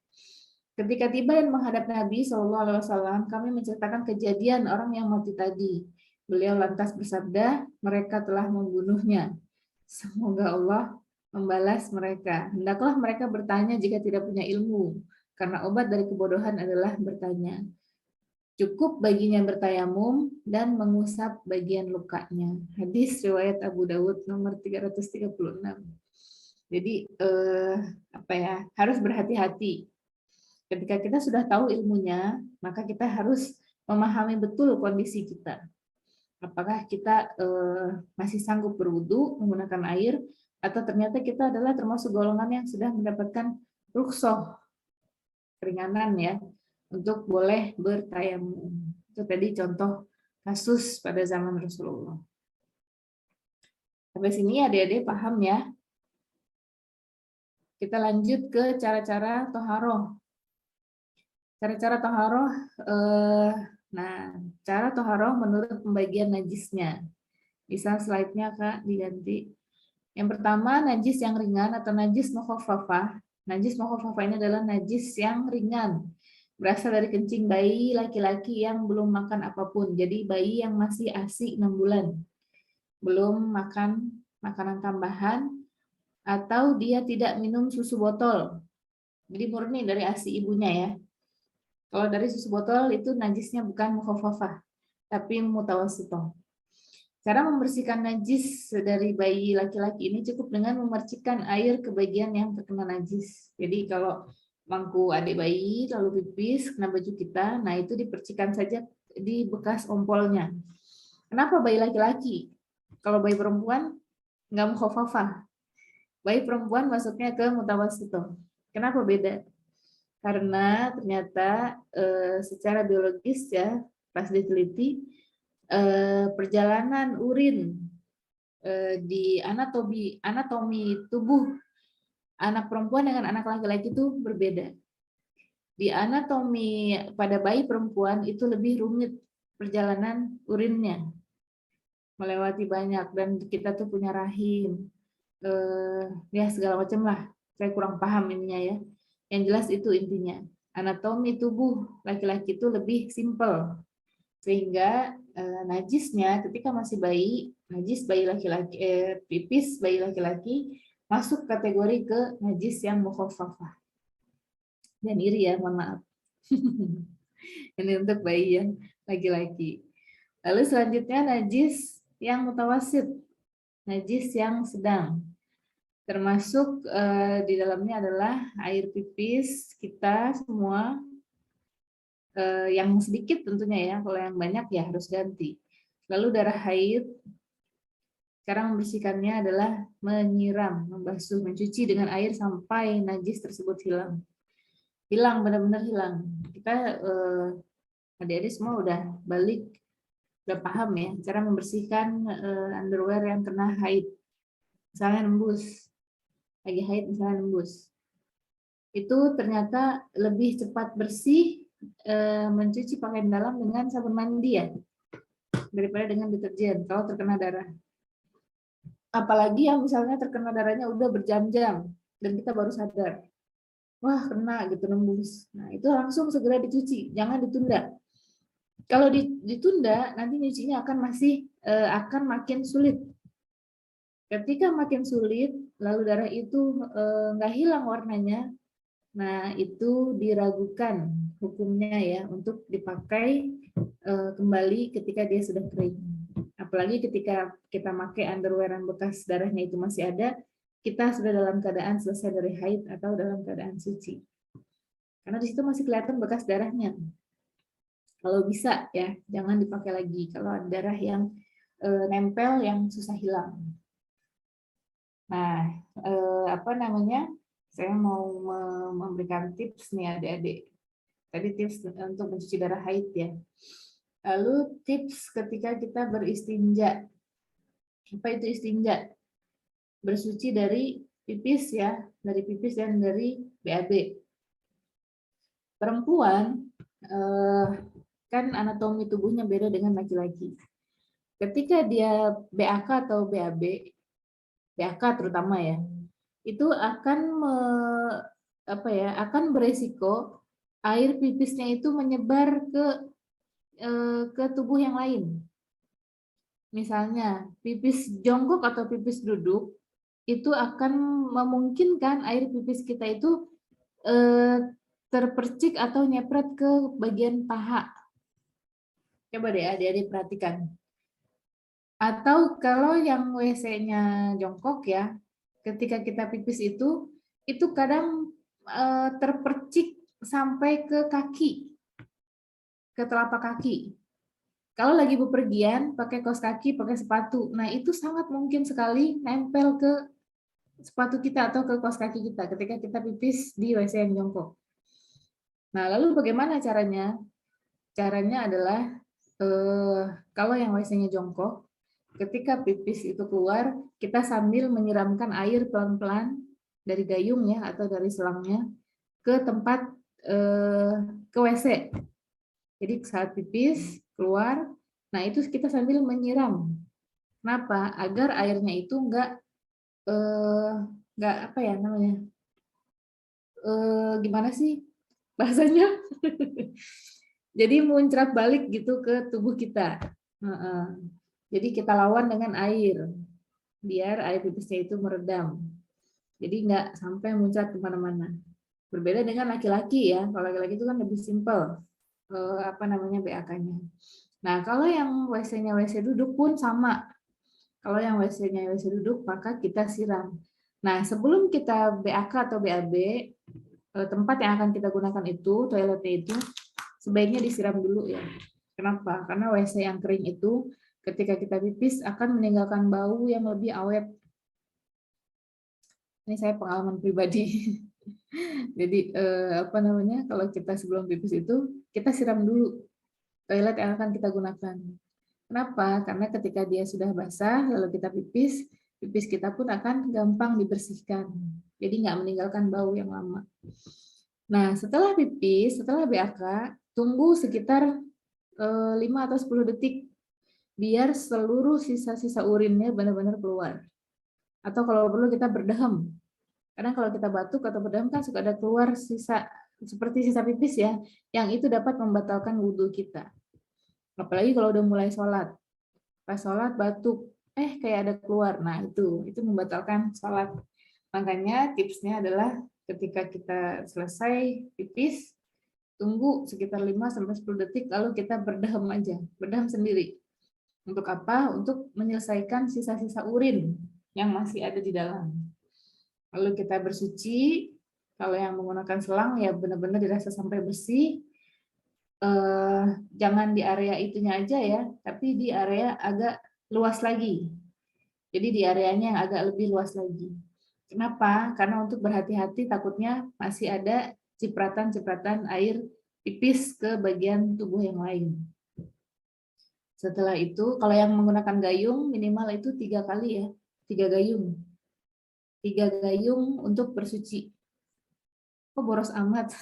Ketika tiba dan menghadap Nabi SAW, kami menceritakan kejadian orang yang mati tadi. Beliau lantas bersabda, mereka telah membunuhnya. Semoga Allah membalas mereka. Hendaklah mereka bertanya jika tidak punya ilmu, karena obat dari kebodohan adalah bertanya. Cukup baginya bertayamum dan mengusap bagian lukanya. Hadis riwayat Abu Dawud nomor 336. Jadi harus berhati-hati. Ketika kita sudah tahu ilmunya, maka kita harus memahami betul kondisi kita. Apakah kita masih sanggup berwudu menggunakan air, atau ternyata kita adalah termasuk golongan yang sudah mendapatkan rukhsah, keringanan ya, untuk boleh bertayamum. Itu tadi contoh kasus pada zaman Rasulullah. Sampai sini adik-adik paham ya? Kita lanjut ke cara-cara toharoh. Cara-cara toharoh, cara toharoh menurut pembagian najisnya. Bisa slide-nya Kak diganti. Yang pertama, najis yang ringan atau najis mukhaffafah. Najis mukhaffafah ini adalah najis yang ringan. Berasal dari kencing bayi laki-laki yang belum makan apapun. Jadi bayi yang masih ASI 6 bulan. Belum makan makanan tambahan, atau dia tidak minum susu botol. Jadi murni dari ASI ibunya ya. Kalau dari susu botol itu najisnya bukan mukhaffafah, tapi mutawassithah. Cara membersihkan najis dari bayi laki-laki ini cukup dengan memercikkan air ke bagian yang terkena najis. Jadi kalau bangku adik bayi lalu pipis kena baju kita, nah itu dipercikan saja di bekas ompolnya. Kenapa bayi laki-laki? Kalau bayi perempuan nggak mukhaffafah. Bayi perempuan masuknya ke mutawassithah. Kenapa beda? Karena ternyata secara biologis ya, pas diteliti, perjalanan urin di anatomi tubuh anak perempuan dengan anak laki-laki itu berbeda. Di anatomi pada bayi perempuan itu lebih rumit perjalanan urinnya, melewati banyak, dan kita tuh punya rahim, ya segala macam lah. Saya kurang paham ininya ya. Yang jelas itu intinya. Anatomi tubuh laki-laki itu lebih simpel. Sehingga najisnya ketika masih bayi, najis bayi laki-laki, pipis bayi laki-laki masuk kategori ke najis yang mukhaffafah. Dan iri ya, mohon maaf. Ini untuk bayi yang laki-laki. Lalu selanjutnya najis yang mutawassit, najis yang sedang. Termasuk di dalamnya adalah air pipis kita semua, yang sedikit tentunya ya, kalau yang banyak ya harus ganti. Lalu darah haid, cara membersihkannya adalah menyiram, membasuh, mencuci dengan air sampai najis tersebut hilang. Hilang, benar-benar hilang. Kita adik-adik semua udah balik, udah paham ya cara membersihkan underwear yang kena haid. Misalnya nembus, lagi haid misalnya nembus. Itu ternyata lebih cepat bersih mencuci pakaian dalam dengan sabun mandi ya, daripada dengan deterjen kalau terkena darah. Apalagi yang misalnya terkena darahnya udah berjam-jam dan kita baru sadar, wah kena gitu nembus. Nah itu langsung segera dicuci, jangan ditunda. Kalau ditunda nanti nyucinya akan makin sulit. Ketika makin sulit, lalu darah itu nggak hilang warnanya, nah itu diragukan hukumnya ya untuk dipakai kembali ketika dia sudah kering. Apalagi ketika kita pakai underwear yang bekas darahnya itu masih ada, kita sudah dalam keadaan selesai dari haid atau dalam keadaan suci. Karena di situ masih kelihatan bekas darahnya. Kalau bisa ya, jangan dipakai lagi kalau ada darah yang nempel yang susah hilang. Nah, saya mau memberikan tips nih adik-adik. Tadi tips untuk mencuci darah haid ya. Lalu tips ketika kita beristinja. Apa itu istinja? Bersuci dari pipis ya, dari pipis dan dari BAB. Perempuan kan anatomi tubuhnya beda dengan laki-laki. ketika dia BAK atau BAB, BAK terutama ya, itu akan akan beresiko air pipisnya itu menyebar ke tubuh yang lain. Misalnya pipis jongkok atau pipis duduk itu akan memungkinkan air pipis kita itu terpercik atau nyepret ke bagian paha. Coba deh adik-adik perhatikan. Atau kalau yang WC-nya jongkok ya, ketika kita pipis itu kadang terpercik sampai ke kaki, ke telapak kaki. Kalau lagi bepergian, pakai kaos kaki, pakai sepatu, nah itu sangat mungkin sekali nempel ke sepatu kita atau ke kaos kaki kita ketika kita pipis di WC yang jongkok. Nah, lalu bagaimana caranya? Caranya adalah kalau yang WC-nya jongkok, ketika pipis itu keluar, kita sambil menyiramkan air pelan-pelan dari gayung ya atau dari selangnya ke tempat ke WC. Jadi saat pipis keluar, nah itu kita sambil menyiram. Kenapa? Agar airnya itu enggak apa ya namanya? Gimana sih bahasanya? Jadi muncrat balik gitu ke tubuh kita. Jadi kita lawan dengan air, biar air pipisnya itu meredam. Jadi nggak sampai muncrat kemana-mana. Berbeda dengan laki-laki ya, kalau laki-laki itu kan lebih simpel, BAK-nya. Nah kalau yang WC-nya WC duduk pun sama. Kalau yang WC-nya WC duduk, maka kita siram. Nah sebelum kita BAK atau BAB, tempat yang akan kita gunakan itu, toiletnya itu, sebaiknya disiram dulu ya. Kenapa? Karena WC yang kering itu ketika kita pipis akan meninggalkan bau yang lebih awet. Ini saya pengalaman pribadi. Jadi kalau kita sebelum pipis itu kita siram dulu toilet yang akan kita gunakan. Kenapa? Karena ketika dia sudah basah lalu kita pipis, pipis kita pun akan gampang dibersihkan. Jadi nggak meninggalkan bau yang lama. Nah, setelah pipis, setelah BAK, tunggu sekitar 5 atau 10 detik biar seluruh sisa-sisa urinnya benar-benar keluar. Atau kalau perlu kita berdehem. Karena kalau kita batuk atau berdehem kan suka ada keluar sisa seperti sisa pipis ya, yang itu dapat membatalkan wudhu kita. Apalagi kalau udah mulai sholat. Pas sholat batuk, kayak ada keluar. Nah, itu membatalkan sholat. Makanya tipsnya adalah ketika kita selesai pipis, tunggu sekitar 5-10 detik lalu kita berdehem aja, berdehem sendiri. Untuk apa? Untuk menyelesaikan sisa-sisa urin yang masih ada di dalam. Lalu kita bersuci, kalau yang menggunakan selang ya benar-benar dirasa sampai bersih. Jangan di area itunya aja ya, tapi di area agak luas lagi. Jadi di areanya yang agak lebih luas lagi. Kenapa? Karena untuk berhati-hati takutnya masih ada cipratan-cipratan air pipis ke bagian tubuh yang lain. Setelah itu, kalau yang menggunakan gayung minimal itu 3 kali ya, 3 gayung. 3 gayung untuk bersuci. Kok boros amat?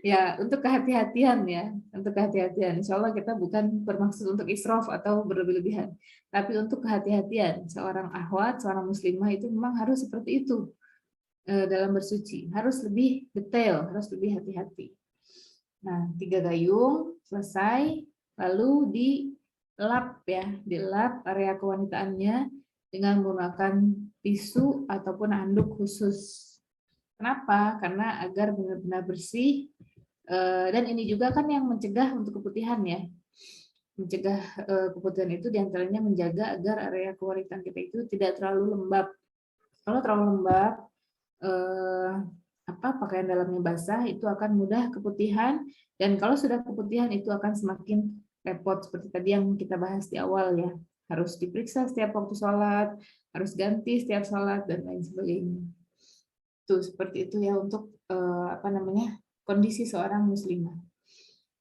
Ya, untuk kehati-hatian ya, untuk kehati-hatian. Insya Allah kita bukan bermaksud untuk israf atau berlebihan, tapi untuk kehati-hatian. Seorang akhwat, seorang muslimah itu memang harus seperti itu dalam bersuci. Harus lebih detail, harus lebih hati-hati. Nah, 3 gayung selesai, lalu dilap ya, dilap area kewanitaannya dengan menggunakan tisu ataupun handuk khusus. Kenapa? Karena agar benar-benar bersih, dan ini juga kan yang mencegah untuk keputihan ya. Mencegah keputihan itu diantaranya menjaga agar area kewanitaan kita itu tidak terlalu lembab. Kalau terlalu lembab, pakaian dalamnya basah, itu akan mudah keputihan, dan kalau sudah keputihan itu akan semakin repot seperti tadi yang kita bahas di awal ya. Harus diperiksa setiap waktu sholat, harus ganti setiap sholat dan lain sebagainya. Seperti itu ya untuk kondisi seorang muslimah.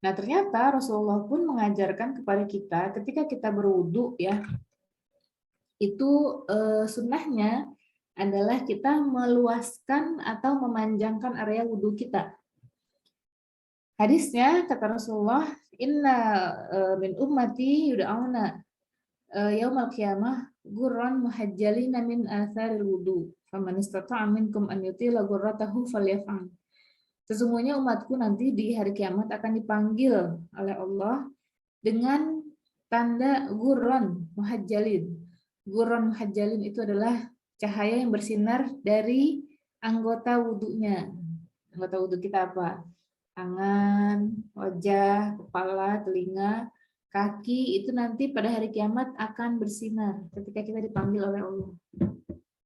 Nah, ternyata Rasulullah pun mengajarkan kepada kita ketika kita berwudu ya, itu sunnahnya adalah kita meluaskan atau memanjangkan area wudu kita. Hadisnya kata Rasulullah, Inna min ummati yud'auna yaumal qiyamah gurran muhajjalina min atharil wudu. Faman istata'a minkum an yutila gurratahu falyaf'al. Sesungguhnya umatku nanti di hari kiamat akan dipanggil oleh Allah dengan tanda gurran muhajjalin. Gurran muhajjalin itu adalah cahaya yang bersinar dari anggota wudunya. Anggota wudu kita apa? Tangan, wajah, kepala, telinga, kaki itu nanti pada hari kiamat akan bersinar ketika kita dipanggil oleh Allah.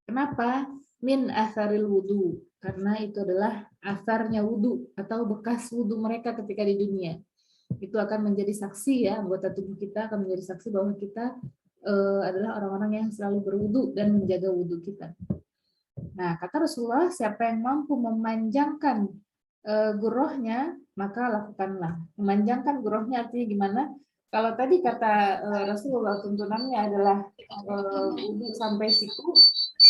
Kenapa? Min asaril wudu. Karena itu adalah asarnya wudu atau bekas wudu mereka ketika di dunia. Itu akan menjadi saksi ya, anggota tubuh kita akan menjadi saksi bahwa kita adalah orang-orang yang selalu berwudu dan menjaga wudu kita. Nah, kata Rasulullah, siapa yang mampu memanjangkan gurohnya, maka lakukanlah. Memanjangkan gurohnya artinya gimana? Kalau tadi kata Rasulullah tuntunannya adalah wudu sampai siku,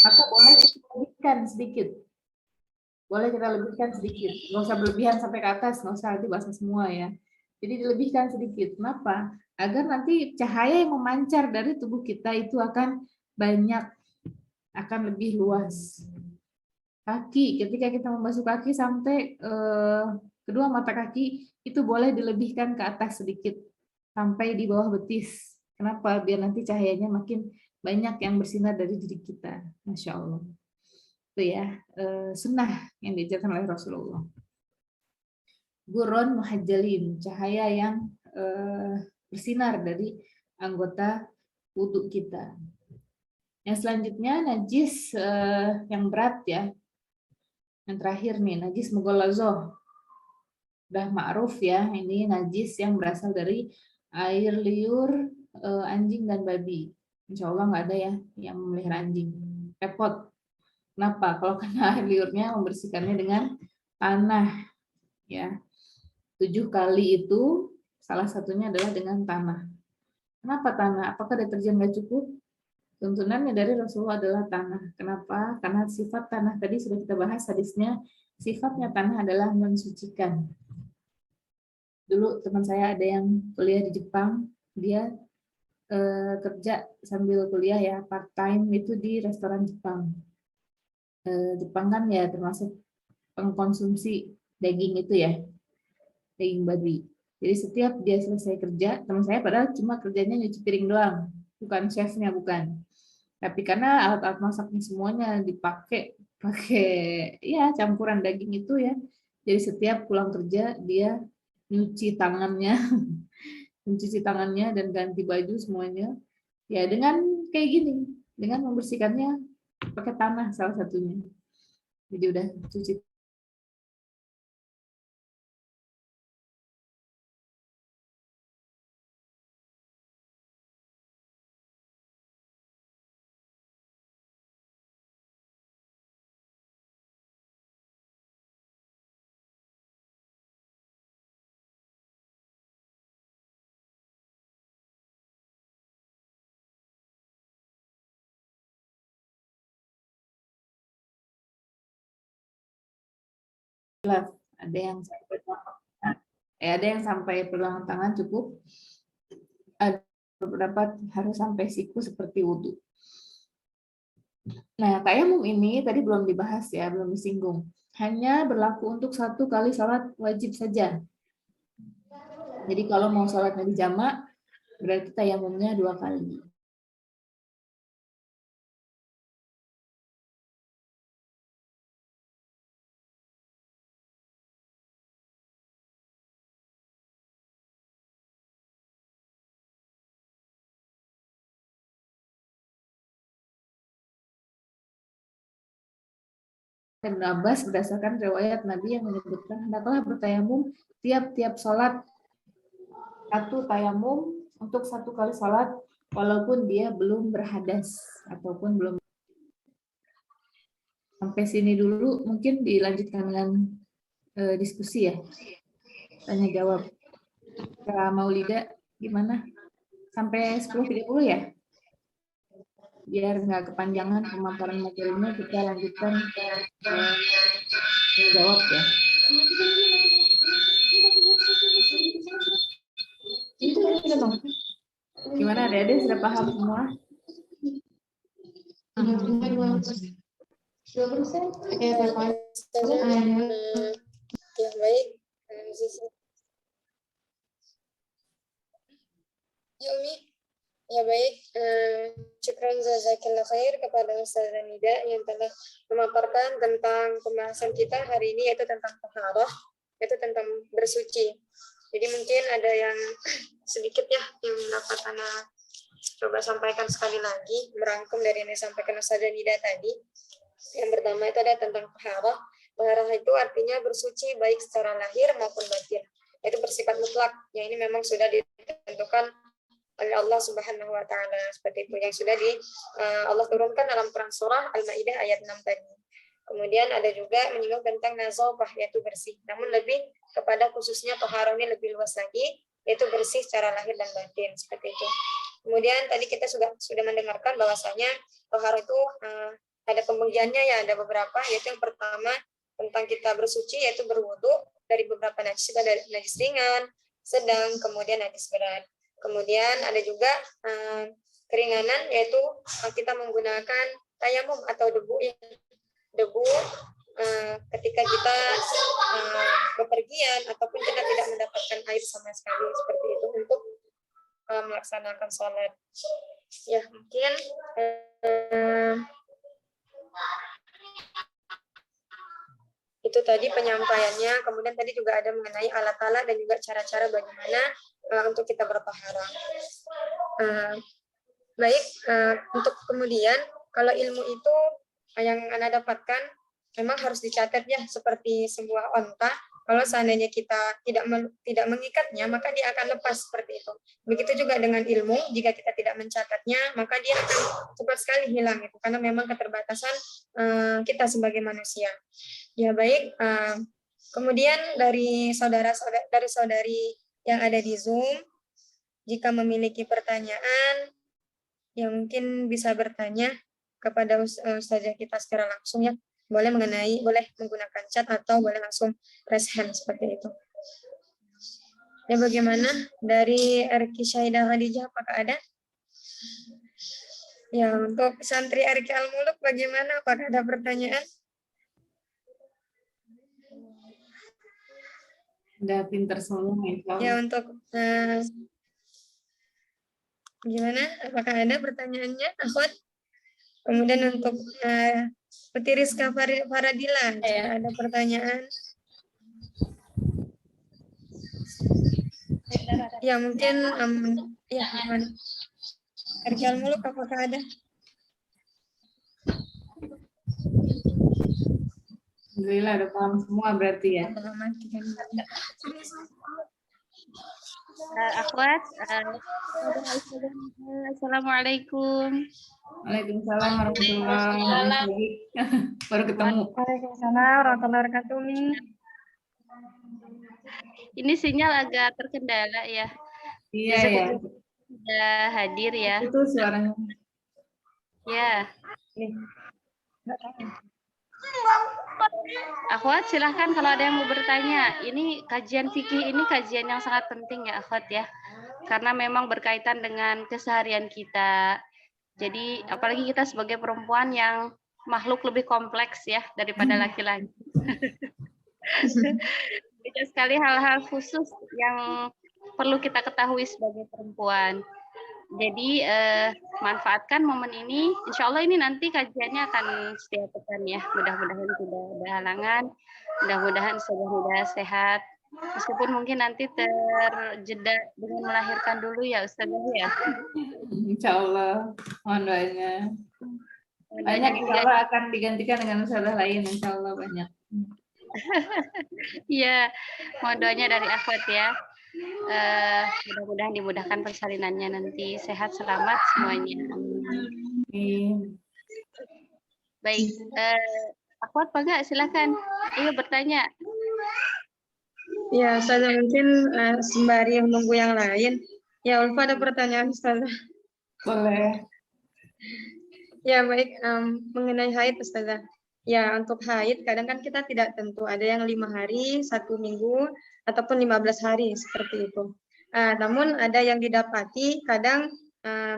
maka boleh kita lebihkan sedikit. Boleh kita lebihkan sedikit. Nggak usah berlebihan sampai ke atas, nggak usah nanti basah semua ya. Jadi dilebihkan sedikit. Kenapa? Agar nanti cahaya yang memancar dari tubuh kita itu akan banyak, akan lebih luas. Kaki, ketika kita membasuh kaki sampai kedua mata kaki, itu boleh dilebihkan ke atas sedikit, sampai di bawah betis. Kenapa? Biar nanti cahayanya makin banyak yang bersinar dari diri kita. Masya Allah. Itu ya, sunnah yang diajarkan oleh Rasulullah. Gurun muhajjalin, cahaya yang bersinar dari anggota wudhu kita. Yang selanjutnya najis yang berat ya. Yang terakhir nih, najis mughallazah. Udah ma'ruf ya, ini najis yang berasal dari air liur anjing dan babi. Insya Allah nggak ada ya yang memelihara anjing. Repot. Kenapa? Kalau kena air liurnya membersihkannya dengan tanah ya. 7 kali itu salah satunya adalah dengan tanah. Kenapa tanah? Apakah deterjen nggak cukup? Tuntunannya dari Rasulullah adalah tanah. Kenapa? Karena sifat tanah tadi sudah kita bahas hadisnya. Sifatnya tanah adalah mensucikan. Dulu teman saya ada yang kuliah di Jepang, dia kerja sambil kuliah ya, part time itu di restoran Jepang. Jepang kan ya termasuk pengkonsumsi daging itu ya, daging babi. Jadi setiap dia selesai kerja, teman saya padahal cuma kerjanya nyuci piring doang, bukan chefnya, bukan. Tapi karena alat-alat masaknya semuanya pakai ya campuran daging itu ya. Jadi setiap pulang kerja dia nyuci tangannya, mencuci tangannya dan ganti baju semuanya. Ya dengan kayak gini, dengan membersihkannya pakai tanah salah satunya. Jadi udah cuci. Ada yang sampai ada yang sampai pergelangan tangan cukup, ada beberapa harus sampai siku seperti wudhu. Nah, tayamum ini tadi belum dibahas ya, belum disinggung. Hanya berlaku untuk 1 kali sholat wajib saja. Jadi kalau mau sholatnya di jamak, berarti tayamumnya 2 kali. Dan Abbas berdasarkan riwayat Nabi yang menyebutkan hendaklah bertayamum tiap-tiap sholat, 1 tayamum untuk 1 kali sholat walaupun dia belum berhadas ataupun belum. Sampai sini dulu, mungkin dilanjutkan dengan diskusi ya, tanya jawab. Kak Maulida gimana? Sampai 10.30 ya? Biar nggak kepanjangan pemaparan materinya, kita lanjutkan jawab ya. Gimana adik-adik sudah paham semua? Ya baik. Ya Umi. Ya baik. Syukran jazakallah khair kepada Ustazah Nida yang telah memaparkan tentang pembahasan kita hari ini, yaitu tentang taharah, yaitu tentang bersuci. Jadi mungkin ada yang sedikit ya yang dapat anak coba sampaikan sekali lagi, merangkum dari yang disampaikan Ustazah Nida tadi. Yang pertama itu ada tentang taharah. Taharah itu artinya bersuci baik secara lahir maupun batin. Itu bersifat mutlak. Yang ini memang sudah ditentukan oleh Allah Subhanahu wa taala, seperti itu yang sudah Allah turunkan dalam Quran surah Al-Maidah ayat 6 tadi. Kemudian ada juga menyinggung tentang nazafah, yaitu bersih. Namun lebih kepada khususnya taharah ini lebih luas lagi, yaitu bersih secara lahir dan batin, seperti itu. Kemudian tadi kita sudah mendengarkan bahwasanya taharah itu ada pembagiannya ya, ada beberapa, yaitu yang pertama tentang kita bersuci, yaitu berwudu dari beberapa najis, ada najis ringan, sedang, kemudian najis berat. Kemudian ada juga keringanan, yaitu kita menggunakan tayamum atau debu ketika kita bepergian ataupun kita tidak mendapatkan air sama sekali, seperti itu untuk melaksanakan sholat. Ya mungkin itu tadi penyampaiannya. Kemudian tadi juga ada mengenai alat-alat dan juga cara-cara bagaimana untuk kita bertaharah. Baik, untuk kemudian kalau ilmu itu yang Anda dapatkan memang harus dicatat ya, seperti sebuah onta. Kalau seandainya kita tidak mengikatnya, maka dia akan lepas seperti itu. Begitu juga dengan ilmu, jika kita tidak mencatatnya, maka dia akan cepat sekali hilang itu, karena memang keterbatasan kita sebagai manusia. Ya baik. Kemudian dari saudari yang ada di Zoom, jika memiliki pertanyaan, yang mungkin bisa bertanya kepada ustazah kita secara langsung ya, boleh menggunakan chat atau boleh langsung raise hand seperti itu. Ya bagaimana dari Erki Syahidah Khadijah, apakah ada? Ya untuk santri Erki Al-Muluk bagaimana, apakah ada pertanyaan? Udah pinter semua ya. Ya untuk gimana? Apakah ada pertanyaannya, Akhwat? Kemudian untuk Putri Rizka Faradila, jika ada pertanyaan. Ya mungkin ya gimana? Erki Al-Muluk apakah ada? Alhamdulillah udah paham semua berarti ya. Akhwat, assalamualaikum. Waalaikumsalam warahmatullahi wabarakatuh. Baru ketemu. Waalaikumsalam warahmatullahi wabarakatuh. Ini sinyal agak terkendala ya. Iya ya. Sudah hadir ya. Itu suaranya. Ya. Akhwat silahkan kalau ada yang mau bertanya. Ini kajian fikih ini kajian yang sangat penting ya Akhwat ya. Karena memang berkaitan dengan keseharian kita. Jadi apalagi kita sebagai perempuan yang makhluk lebih kompleks ya daripada laki-laki. Banyak sekali hal-hal khusus yang perlu kita ketahui sebagai perempuan. Jadi manfaatkan momen ini. Insya Allah ini nanti kajiannya akan setiap pekan ya. Mudah-mudahan tidak ada halangan. Mudah-mudahan sudah sehat. Meskipun mungkin nanti terjeda dengan melahirkan dulu ya Ustazah ya. Insya Allah. Mohon doanya. Banyak insya Allah akan digantikan dengan Ustazah lain. Insya Allah banyak. Iya, mohon doanya dari Akhwat ya. Mudah-mudahan dimudahkan persalinannya nanti, sehat selamat semuanya. Amin. Baik, Akhwat Pak Gak, silakan. Ayo bertanya. Ya, Ustazah mungkin sembari menunggu yang lain. Ya, Ulfa ada pertanyaan Ustazah. Boleh. Ya, baik. Mengenai haid Ustazah. Ya, untuk haid kadang kan kita tidak tentu. Ada yang 5 hari, 1 minggu, ataupun 15 hari, seperti itu. Namun ada yang didapati kadang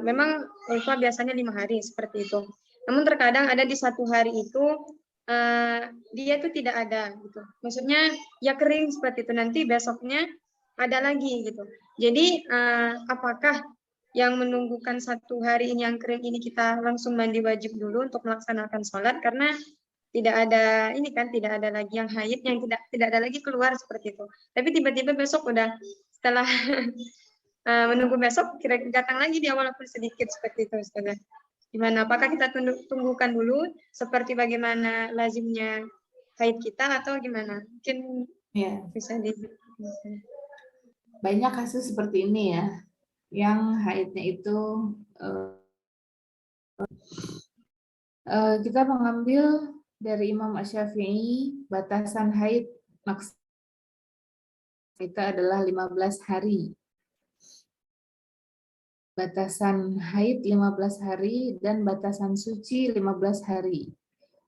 memang ulfa biasanya 5 hari seperti itu. Namun terkadang ada di satu hari itu dia itu tidak ada gitu. Maksudnya ya kering seperti itu, nanti besoknya ada lagi gitu. Jadi apakah yang menunggukan 1 hari ini yang kering ini kita langsung mandi wajib dulu untuk melaksanakan sholat, karena tidak ada ini kan, tidak ada lagi yang haid, yang tidak ada lagi keluar seperti itu. Tapi tiba-tiba besok udah setelah menunggu besok kira datang lagi dia walaupun sedikit seperti itu, Ustazah. Gimana? Apakah kita tunggukan dulu seperti bagaimana lazimnya haid kita atau gimana? Mungkin Ya, bisa di banyak kasus seperti ini ya, yang haidnya itu kita mengambil dari Imam Asy-Syafi'i batasan haid maksimal kita adalah 15 hari. Batasan haid 15 hari dan batasan suci 15 hari.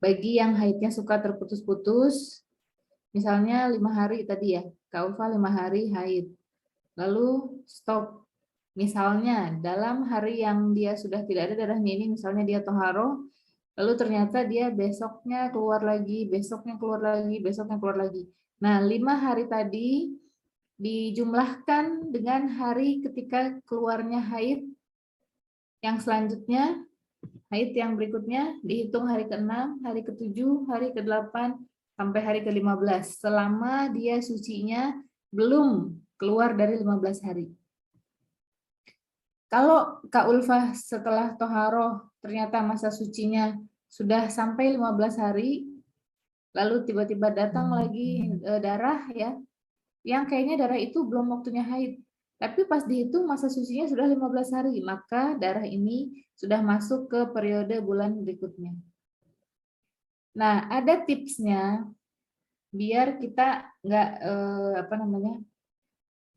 Bagi yang haidnya suka terputus-putus, misalnya 5 hari tadi ya, Kak Ulfa 5 hari haid. Lalu stop. Misalnya dalam hari yang dia sudah tidak ada darahnya ini, misalnya dia toharoh, lalu ternyata dia besoknya keluar lagi, besoknya keluar lagi, besoknya keluar lagi. Nah, 5 hari tadi dijumlahkan dengan hari ketika keluarnya haid yang selanjutnya, haid yang berikutnya, dihitung hari ke-6, hari ke-7, hari ke-8, sampai hari ke-15, selama dia sucinya belum keluar dari 15 hari. Kalau Kak Ulfah setelah toharoh ternyata masa sucinya sudah sampai 15 hari, lalu tiba-tiba datang lagi darah ya, yang kayaknya darah itu belum waktunya haid, tapi pas dihitung masa sucinya sudah 15 hari, maka darah ini sudah masuk ke periode bulan berikutnya. Nah, ada tipsnya biar kita nggak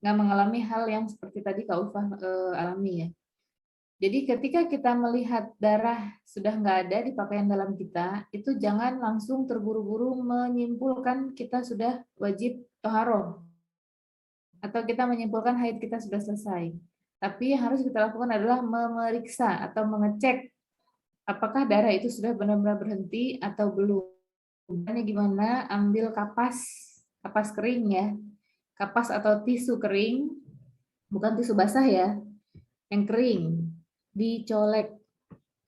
nggak mengalami hal yang seperti tadi Kak Ulfah alami ya. Jadi ketika kita melihat darah sudah nggak ada di pakaian dalam kita, itu jangan langsung terburu-buru menyimpulkan kita sudah wajib toharoh. Atau kita menyimpulkan haid kita sudah selesai. Tapi yang harus kita lakukan adalah memeriksa atau mengecek apakah darah itu sudah benar-benar berhenti atau belum. Caranya gimana? Ambil kapas kering ya. Kapas atau tisu kering, bukan tisu basah ya, yang kering, dicolek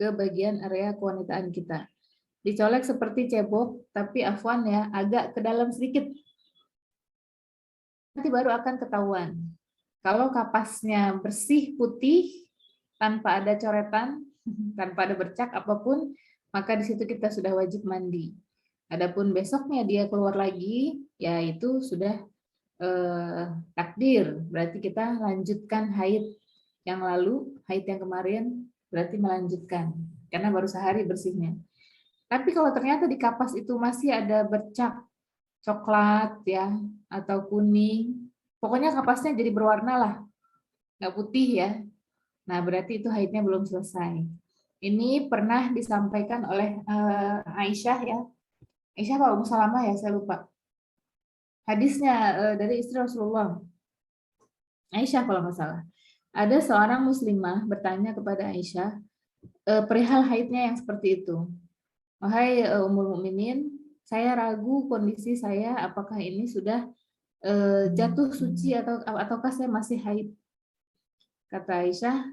ke bagian area kewanitaan kita. Dicolek seperti cebok, tapi afwan ya, agak ke dalam sedikit. Nanti baru akan ketahuan. Kalau kapasnya bersih, putih, tanpa ada coretan, tanpa ada bercak apapun, maka di situ kita sudah wajib mandi. Adapun besoknya dia keluar lagi, ya itu sudah takdir, berarti kita lanjutkan haid yang lalu, haid yang kemarin berarti melanjutkan karena baru sehari bersihnya. Tapi kalau ternyata di kapas itu masih ada bercak coklat ya atau kuning, pokoknya kapasnya jadi berwarna lah, nggak putih ya. Nah berarti itu haidnya belum selesai. Ini pernah disampaikan oleh Aisyah ya, Aisyah apa Ummu Salamah ya, saya lupa. Hadisnya dari istri Rasulullah, Aisyah kalau nggak salah. Ada seorang muslimah bertanya kepada Aisyah perihal haidnya yang seperti itu. Wahai Ummul Mukminin, saya ragu kondisi saya apakah ini sudah jatuh suci ataukah saya masih haid. Kata Aisyah,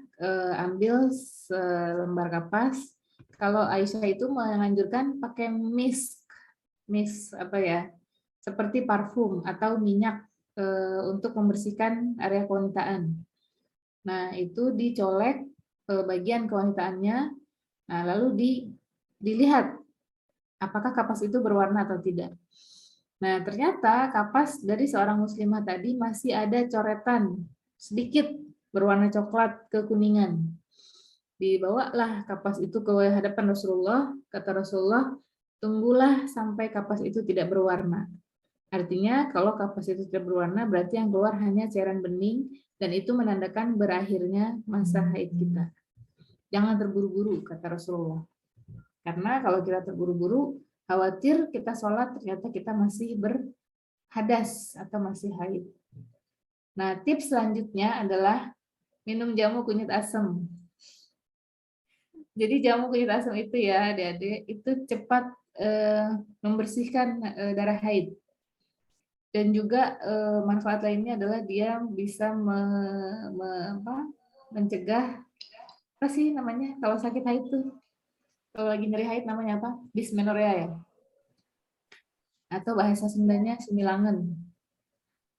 ambil selembar kapas. Kalau Aisyah itu menganjurkan pakai mist apa ya, seperti parfum atau minyak untuk membersihkan area kewanitaan. Nah, itu dicolek bagian kewanitaannya, nah, lalu dilihat apakah kapas itu berwarna atau tidak. Nah, ternyata kapas dari seorang muslimah tadi masih ada coretan sedikit berwarna coklat kekuningan. Dibawalah kapas itu ke hadapan Rasulullah, kata Rasulullah, tunggulah sampai kapas itu tidak berwarna. Artinya kalau kapas itu tidak berwarna berarti yang keluar hanya cairan bening dan itu menandakan berakhirnya masa haid kita. Jangan terburu-buru kata Rasulullah. Karena kalau kita terburu-buru khawatir kita sholat ternyata kita masih berhadas atau masih haid. Nah, tips selanjutnya adalah minum jamu kunyit asam. Jadi jamu kunyit asam itu ya, adik-adik, itu cepat membersihkan darah haid. Dan juga manfaat lainnya adalah dia bisa mencegah, apa sih namanya kalau sakit haid tuh, kalau lagi nyeri haid namanya apa? Dysmenorrhea ya? Atau bahasa Sundanya semilangan.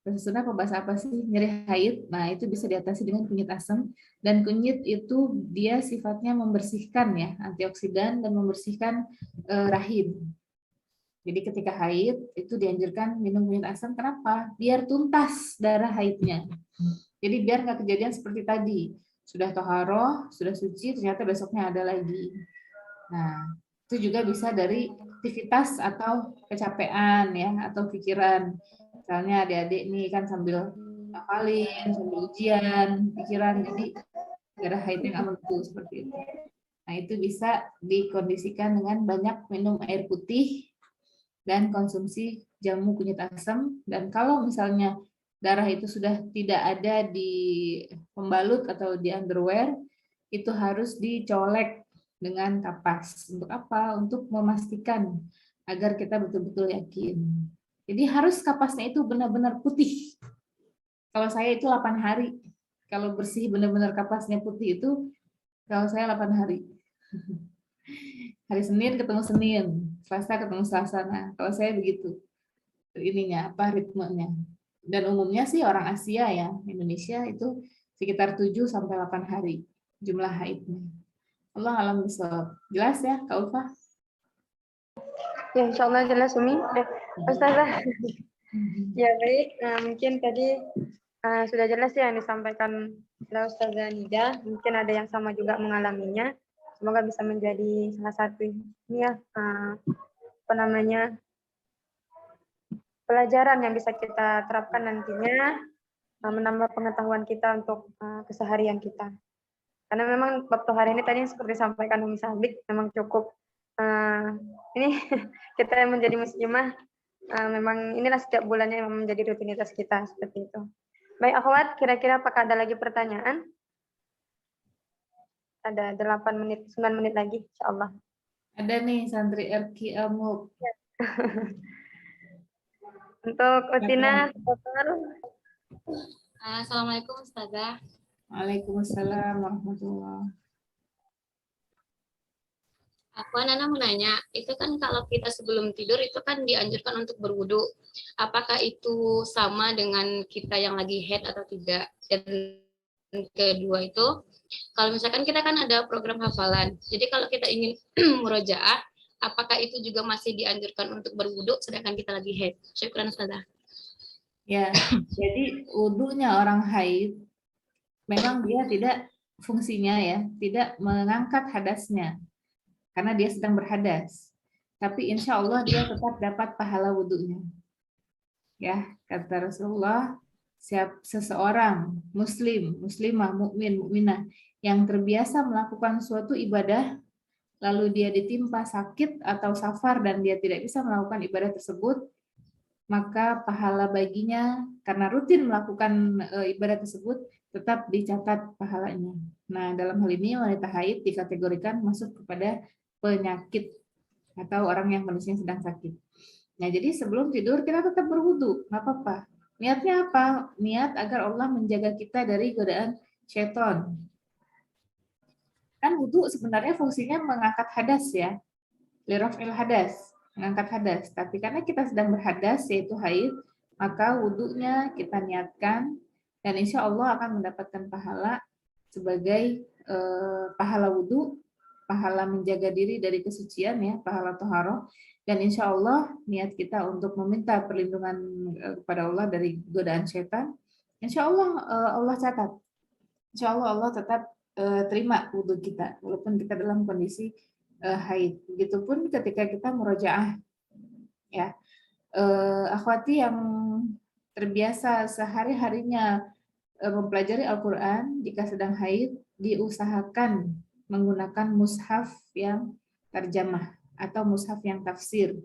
Bahasa Sunda apa bahasa apa sih? Nyeri haid. Nah, itu bisa diatasi dengan kunyit asam. Dan kunyit itu dia sifatnya membersihkan ya, antioksidan dan membersihkan rahim. Jadi ketika haid itu dianjurkan minum kunyit asam. Kenapa? Biar tuntas darah haidnya. Jadi biar nggak kejadian seperti tadi. Sudah toharoh, sudah suci, ternyata besoknya ada lagi. Nah, itu juga bisa dari aktivitas atau kecapean ya, atau pikiran. Misalnya adik-adik nih kan sambil hafalin, sambil ujian, pikiran, jadi darah haidnya nggak menentu seperti itu. Nah, itu bisa dikondisikan dengan banyak minum air putih dan konsumsi jamu kunyit asam. Dan kalau misalnya darah itu sudah tidak ada di pembalut atau di underwear, itu harus dicolek dengan kapas. Untuk apa? Untuk memastikan agar kita betul-betul yakin. Jadi harus kapasnya itu benar-benar putih. Kalau saya itu 8 hari. Kalau bersih benar-benar kapasnya putih itu, kalau saya 8 hari. Hari Senin ketemu Senin, Selasa ketemu Selasa. Nah, kalau saya begitu ininya apa ritmenya. Dan umumnya sih orang Asia ya, Indonesia itu sekitar 7 sampai 8 hari jumlah haidnya. Allah alam bisawab. Jelas ya, Kak Ulfa? Ya, insya Allah jelas Umi. Ustazah. Ya baik, mungkin tadi sudah jelas ya yang disampaikan oleh Ustazah Nida. Mungkin ada yang sama juga mengalaminya. Semoga bisa menjadi salah satu ini ya, apa namanya, pelajaran yang bisa kita terapkan nantinya, menambah pengetahuan kita untuk keseharian kita. Karena memang waktu hari ini tadi seperti disampaikan Umi Sabit, memang cukup ini kita yang menjadi muslimah, memang inilah setiap bulannya yang menjadi rutinitas kita seperti itu. Baik akhwat, kira-kira apakah ada lagi pertanyaan? Ada 8 menit, 9 menit lagi insyaallah. Ada nih santri RQ Amuk. Untuk Utina, Assalamualaikum Ustazah. Waalaikumsalam warahmatullahi. Aku Nana mau nanya, itu kan kalau kita sebelum tidur itu kan dianjurkan untuk berwudu. Apakah itu sama dengan kita yang lagi haid atau tidak? Dan kedua itu, kalau misalkan kita kan ada program hafalan, jadi kalau kita ingin murojaah, apakah itu juga masih dianjurkan untuk berwudu sedangkan kita lagi haid? Syukran Ustazah. Ya, jadi wudunya orang haid memang dia tidak fungsinya ya, tidak mengangkat hadasnya karena dia sedang berhadas. Tapi insya Allah dia tetap dapat pahala wudunya. Ya, kata Rasulullah, seseorang muslim, muslimah, mukmin, mukminah yang terbiasa melakukan suatu ibadah lalu dia ditimpa sakit atau safar dan dia tidak bisa melakukan ibadah tersebut, maka pahala baginya karena rutin melakukan ibadah tersebut tetap dicatat pahalanya. Nah, dalam hal ini wanita haid dikategorikan masuk kepada penyakit atau orang yang kondisinya sedang sakit. Nah, jadi sebelum tidur kita tetap berwudu, nggak apa-apa. Niatnya apa? Niat agar Allah menjaga kita dari godaan syaitan. Kan wudu sebenarnya fungsinya mengangkat hadas ya, lirafil hadas, mengangkat hadas. Tapi karena kita sedang berhadas yaitu haid, maka wudunya kita niatkan dan insya Allah akan mendapatkan pahala sebagai pahala wudu, pahala menjaga diri dari kesucian ya, pahala toharoh. Dan insya Allah niat kita untuk meminta perlindungan kepada Allah dari godaan syaitan, insya Allah Allah catat. Insya Allah Allah tetap terima wudhu kita, walaupun kita dalam kondisi haid. Begitupun ketika kita murojaah, ya, akhwati yang terbiasa sehari-harinya mempelajari Al-Quran, jika sedang haid, diusahakan menggunakan mushaf yang terjemah atau mushaf yang tafsir,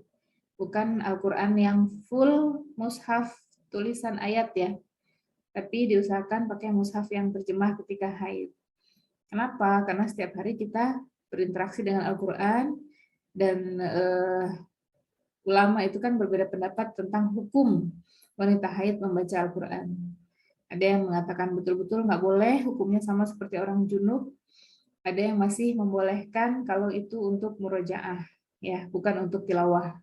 bukan Al-Quran yang full mushaf tulisan ayat ya, tapi diusahakan pakai mushaf yang terjemah ketika haid. Kenapa? Karena setiap hari kita berinteraksi dengan Al-Quran, dan ulama itu kan berbeda pendapat tentang hukum wanita haid membaca Al-Quran. Ada yang mengatakan betul-betul nggak boleh, hukumnya sama seperti orang junub. Ada yang masih membolehkan kalau itu untuk murojaah, ya, bukan untuk tilawah.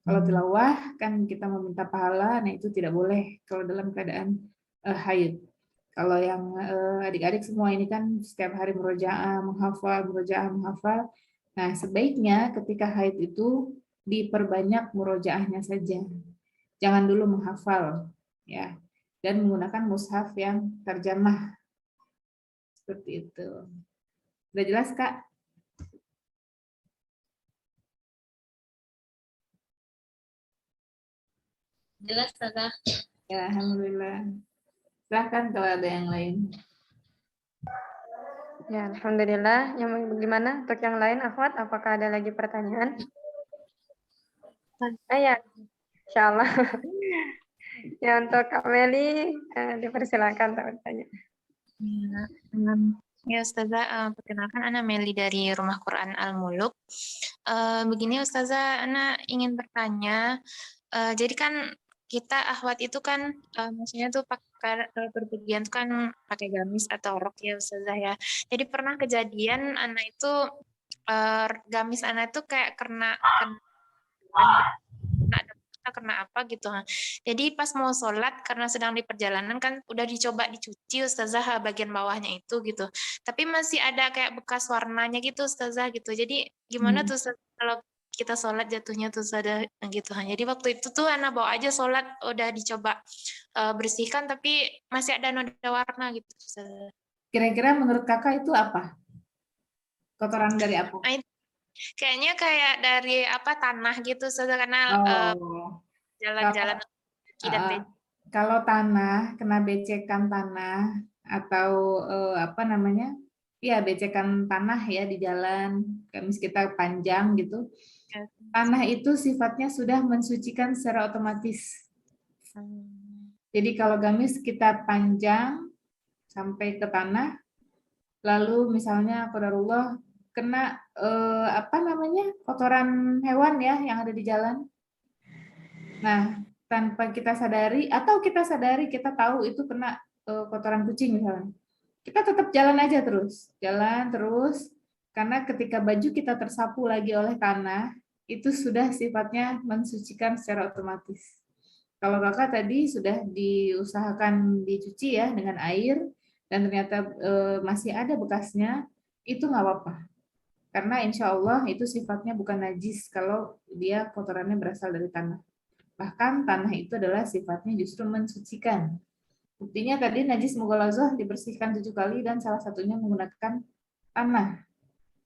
Kalau tilawah kan kita meminta pahala, nah itu tidak boleh kalau dalam keadaan haid. Kalau yang adik-adik semua ini kan setiap hari murojaah, menghafal. Nah, sebaiknya ketika haid itu diperbanyak murojaahnya saja. Jangan dulu menghafal, ya. Dan menggunakan mushaf yang terjemah. Seperti itu. Sudah jelas, Kak? Jelas, Ustazah. Ya, alhamdulillah. Silahkan kalau ada yang lain. Ya, alhamdulillah. Yang gimana untuk yang lain, Akhwat? Apakah ada lagi pertanyaan? Ya, insya Allah. Ya, untuk Kak Meli, dipersilakan untuk bertanya. Ya Ustazah, perkenalkan Ana Meli dari Rumah Quran Al-Muluk. Begini Ustazah, Ana ingin bertanya, jadi kan kita akhwat itu kan maksudnya tuh pakai berpergian tuh kan pakai gamis atau rok ya Ustazah ya. Jadi pernah kejadian Ana itu gamis Ana itu kayak kena apa gitu. Jadi pas mau sholat karena sedang di perjalanan kan udah dicoba dicuci Ustazah bagian bawahnya itu gitu. Tapi masih ada kayak bekas warnanya gitu Ustazah gitu. Jadi gimana tuh Ustazah, kalau kita sholat jatuhnya tuh Ustazah gitu. Jadi waktu itu tuh Ana bawa aja sholat udah dicoba bersihkan tapi masih ada noda warna gitu Ustazah. Kira-kira menurut kakak itu apa? Kotoran dari apa? Kayaknya kayak dari apa tanah gitu Ustazah, karena jalan-jalan kalau tanah, kena becekan tanah atau apa namanya? Ya, becekan tanah ya di jalan, gamis kita panjang gitu. Tanah itu sifatnya sudah mensucikan secara otomatis. Jadi kalau gamis kita panjang sampai ke tanah, lalu misalnya qadarullah kena apa namanya? Kotoran hewan ya yang ada di jalan. Nah, tanpa kita sadari atau kita sadari kita tahu itu kena kotoran kucing misalnya. Kita tetap jalan aja terus. Jalan terus karena ketika baju kita tersapu lagi oleh tanah, itu sudah sifatnya mensucikan secara otomatis. Kalau kakak tadi sudah diusahakan dicuci ya dengan air dan ternyata masih ada bekasnya, itu nggak apa-apa. Karena insya Allah itu sifatnya bukan najis kalau dia kotorannya berasal dari tanah. Bahkan tanah itu adalah sifatnya justru mensucikan. Buktinya tadi najis mughalazah dibersihkan 7 kali dan salah satunya menggunakan tanah.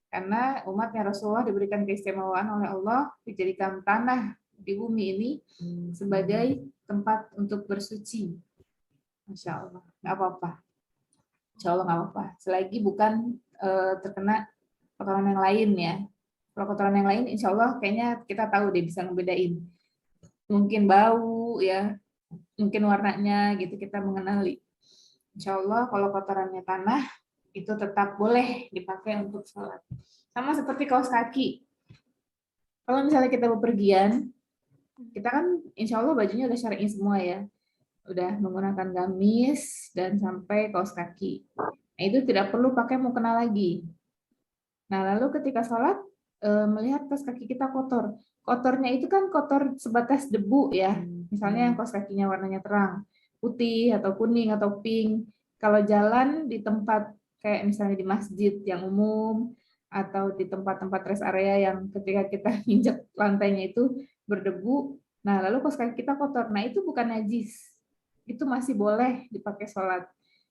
Karena umatnya Rasulullah diberikan keistimewaan oleh Allah dijadikan tanah di bumi ini sebagai tempat untuk bersuci. Masya Allah, nggak apa-apa. Insya Allah nggak apa-apa. Selagi bukan terkena kotoran yang lain ya. Kalau kotoran yang lain, insya Allah kayaknya kita tahu deh bisa ngebedain. Mungkin bau ya, mungkin warnanya gitu kita mengenali. Insya Allah kalau kotorannya tanah itu tetap boleh dipakai untuk sholat. Sama seperti kaos kaki. Kalau misalnya kita bepergian, kita kan insya Allah bajunya udah syar'i semua ya. Udah menggunakan gamis dan sampai kaos kaki. Nah, itu tidak perlu pakai mukena lagi. Nah, lalu ketika sholat, melihat kaos kaki kita kotor. Kotornya itu kan kotor sebatas debu ya. Misalnya yang kaos kakinya warnanya terang, putih atau kuning atau pink. Kalau jalan di tempat kayak misalnya di masjid yang umum atau di tempat-tempat rest area yang ketika kita injak lantainya itu berdebu, nah lalu kaos kaki kita kotor. Nah itu bukan najis, itu masih boleh dipakai sholat.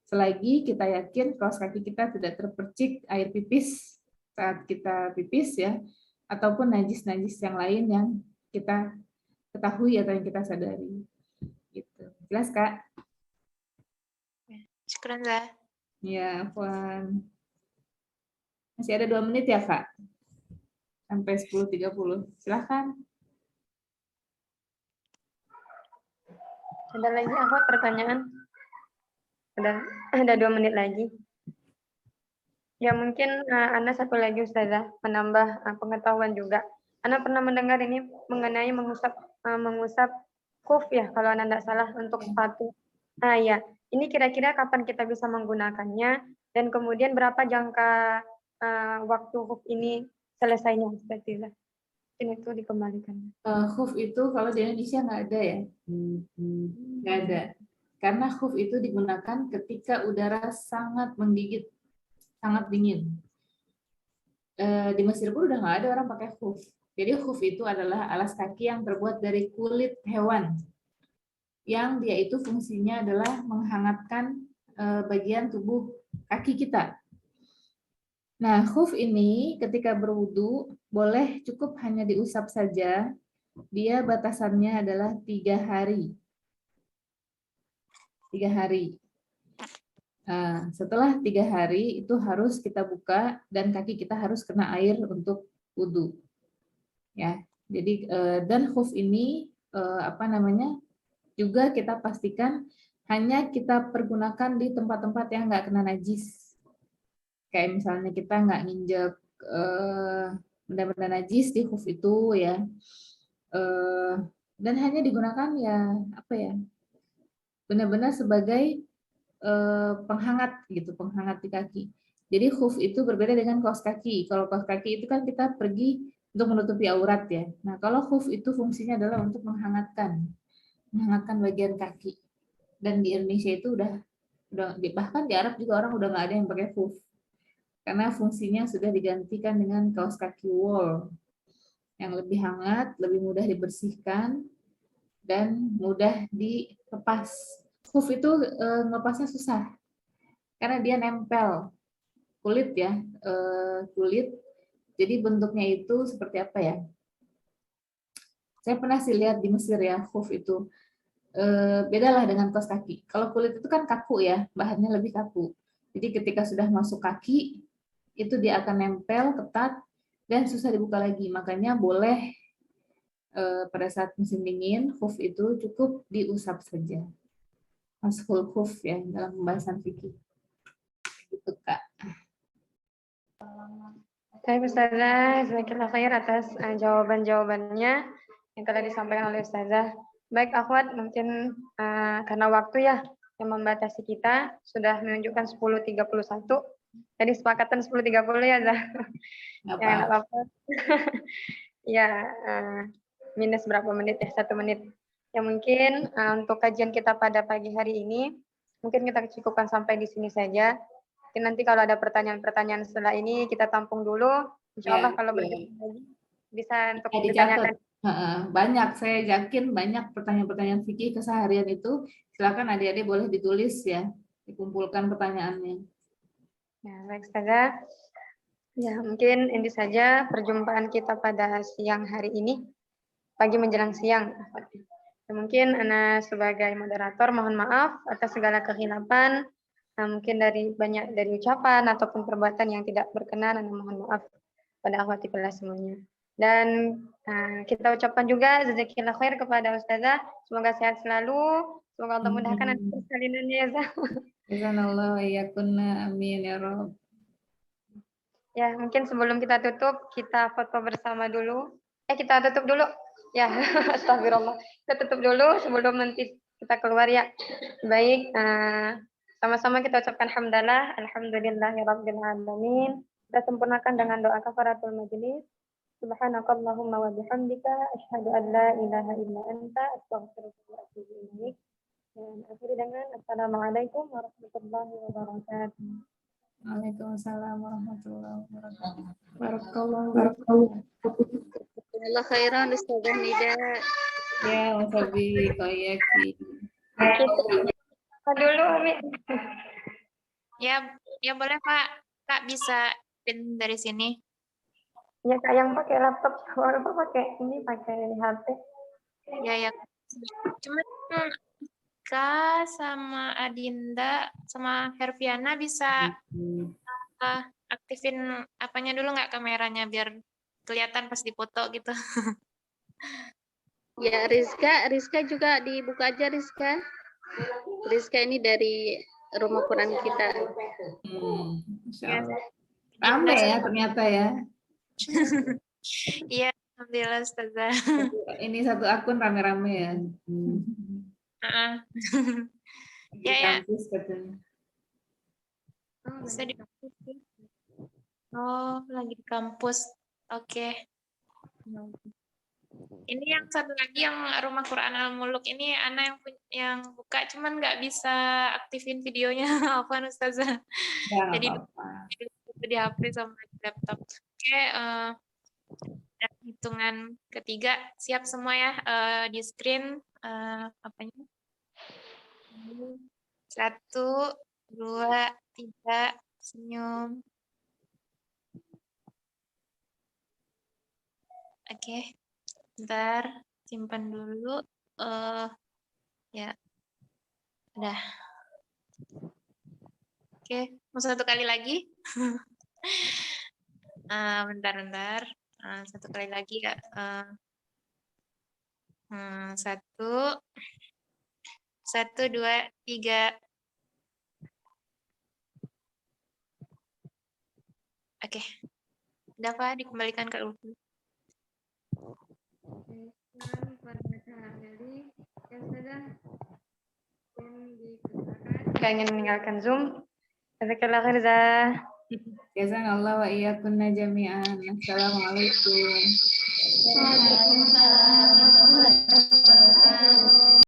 Selagi kita yakin kaos kaki kita tidak terpercik air pipis saat kita pipis ya, ataupun najis-najis yang lain yang kita ketahui atau yang kita sadari. Gitu. Jelas, Kak? Syukran, Zah. Ya, Puan. Masih ada 2 menit ya, Kak? Sampai 10.30. Silahkan. Ada lagi apa pertanyaan? ada 2 menit lagi. Ya mungkin Ana satu lagi Ustazah, menambah pengetahuan juga. Ana pernah mendengar ini mengenai mengusap kuf ya, kalau Ana tidak salah untuk sepatu. Ya, ini kira-kira kapan kita bisa menggunakannya dan kemudian berapa jangka waktu kuf ini selesainya Ustazah? Mungkin itu dikembalikan. Khuf itu kalau di Indonesia nggak ada ya, nggak ada. Karena khuf itu digunakan ketika udara sangat menggigit, sangat dingin. Di Mesir pun udah nggak ada orang pakai khuf. Jadi khuf itu adalah alas kaki yang terbuat dari kulit hewan, yang dia itu fungsinya adalah menghangatkan bagian tubuh kaki kita. Nah, khuf ini ketika berwudu boleh cukup hanya diusap saja. Dia batasannya adalah 3 hari. 3 hari. Nah, setelah 3 hari itu harus kita buka dan kaki kita harus kena air untuk wudu. Ya, jadi dan khuf ini juga kita pastikan hanya kita pergunakan di tempat-tempat yang nggak kena najis. Kayak misalnya kita nggak nginjek benda-benda najis di khuf itu ya, dan hanya digunakan ya benar-benar sebagai penghangat gitu, penghangat di kaki. Jadi khuf itu berbeda dengan kaos kaki. Kalau kaos kaki itu kan kita pergi untuk menutupi aurat ya. Nah kalau khuf itu fungsinya adalah untuk menghangatkan bagian kaki. Dan di Indonesia itu udah bahkan di Arab juga orang udah nggak ada yang pakai khuf. Karena fungsinya sudah digantikan dengan kaos kaki wool yang lebih hangat, lebih mudah dibersihkan, dan mudah dilepas. Khuf itu melepasnya susah, karena dia nempel kulit ya, kulit. Jadi bentuknya itu seperti apa ya? Saya pernah sih lihat di Mesir ya, khuf itu bedalah dengan kaos kaki. Kalau kulit itu kan kaku ya, bahannya lebih kaku. Jadi ketika sudah masuk kaki, itu dia akan nempel ketat dan susah dibuka lagi. Makanya boleh pada saat musim dingin khuf itu cukup diusap saja. Mashul khuf ya dalam pembahasan fikih. Gitu Kak. Baik Ustazah, jazakallah khair atas jawaban-jawabannya yang telah disampaikan oleh Ustazah. Baik akhwat, mungkin karena waktu ya yang membatasi kita sudah menunjukkan 10.31. Jadi sepakatan 10.30 ya, Zah. Ya, enggak apa-apa. Ya, minus berapa menit ya? 1 menit. Ya mungkin untuk kajian kita pada pagi hari ini, mungkin kita cukupkan sampai di sini saja. Mungkin nanti kalau ada pertanyaan-pertanyaan setelah ini, kita tampung dulu. Insya Allah kalau bertanya lagi, bisa untuk ditanyakan. Banyak, saya yakin banyak pertanyaan-pertanyaan fikih keseharian itu. Silakan adik-adik boleh ditulis ya, dikumpulkan pertanyaannya. Ya, baik Ustazah. Ya, mungkin ini saja perjumpaan kita pada siang hari ini, pagi menjelang siang. Ya, mungkin Ana sebagai moderator mohon maaf atas segala kekhilafan, mungkin dari ucapan ataupun perbuatan yang tidak berkenan, Ana mohon maaf pada akhwati kelas semuanya. Dan kita ucapkan juga jazakillah khair kepada Ustazah, semoga sehat selalu, semoga Allah mudahkan persalinannya ya Zah. Jazakallah ya kunna amin ya Rabb. Ya, mungkin sebelum kita tutup, kita foto bersama dulu. Kita tutup dulu. Ya, astagfirullah. Kita tutup dulu sebelum nanti kita keluar ya. Baik, sama-sama kita ucapkan hamdalah. Alhamdulillahirabbil alamin. Kita sempurnakan dengan doa kafaratul majelis. Subhanakallahumma wa bihamdika asyhadu an la ilaha illa anta astaghfiruka wa atubu ilaik. Dan akhiri dengan assalamualaikum warahmatullahi wabarakatuh. Waalaikumsalam warahmatullahi wabarakatuh. Barakallahu Allah khairan Ustazah Nida. Ya, wasabi koyaki. Dulu, Umi. Ya boleh Pak. Kak bisa pin dari sini. Ya Kak yang pakai laptop, walaupun pakai HP. Ya. Cuma Kak sama Adinda sama Herviana bisa aktifin apanya dulu nggak kameranya biar kelihatan pas dipoto gitu. Ya Rizka juga dibuka aja Rizka. Rizka ini dari rumah Quran kita. Insya Ya, Allah. Rame ya ternyata ya. Iya, alhamdulillah Ustazah. Ini satu akun rame-rame ya. Heeh. Di Ya, ya. kampus katanya. Bisa di kampus sih. Oh, lagi di kampus. Oke. Ini yang satu lagi yang Rumah Quran Al-Muluk ini Ana yang buka, cuman nggak bisa aktifin videonya. Afwan Ustazah. Ya, nggak Jadi apa-apa. di HP sama di laptop. Oke, dan hitungan ketiga siap semua ya, di screen apanya? 1, 2, 3, senyum. Oke, bentar, simpan dulu. Ya, udah. Oke, mau satu kali lagi? Bentar. Satu kali lagi ya. 1, 2, 3. Oke, udah Pak, dikembalikan ke Ulfi. Jika ingin meninggalkan Zoom, jazakallah khair Zah. Jazakallah wa iyyakunna jami'an. Assalamualaikum. Waalaikumsalam.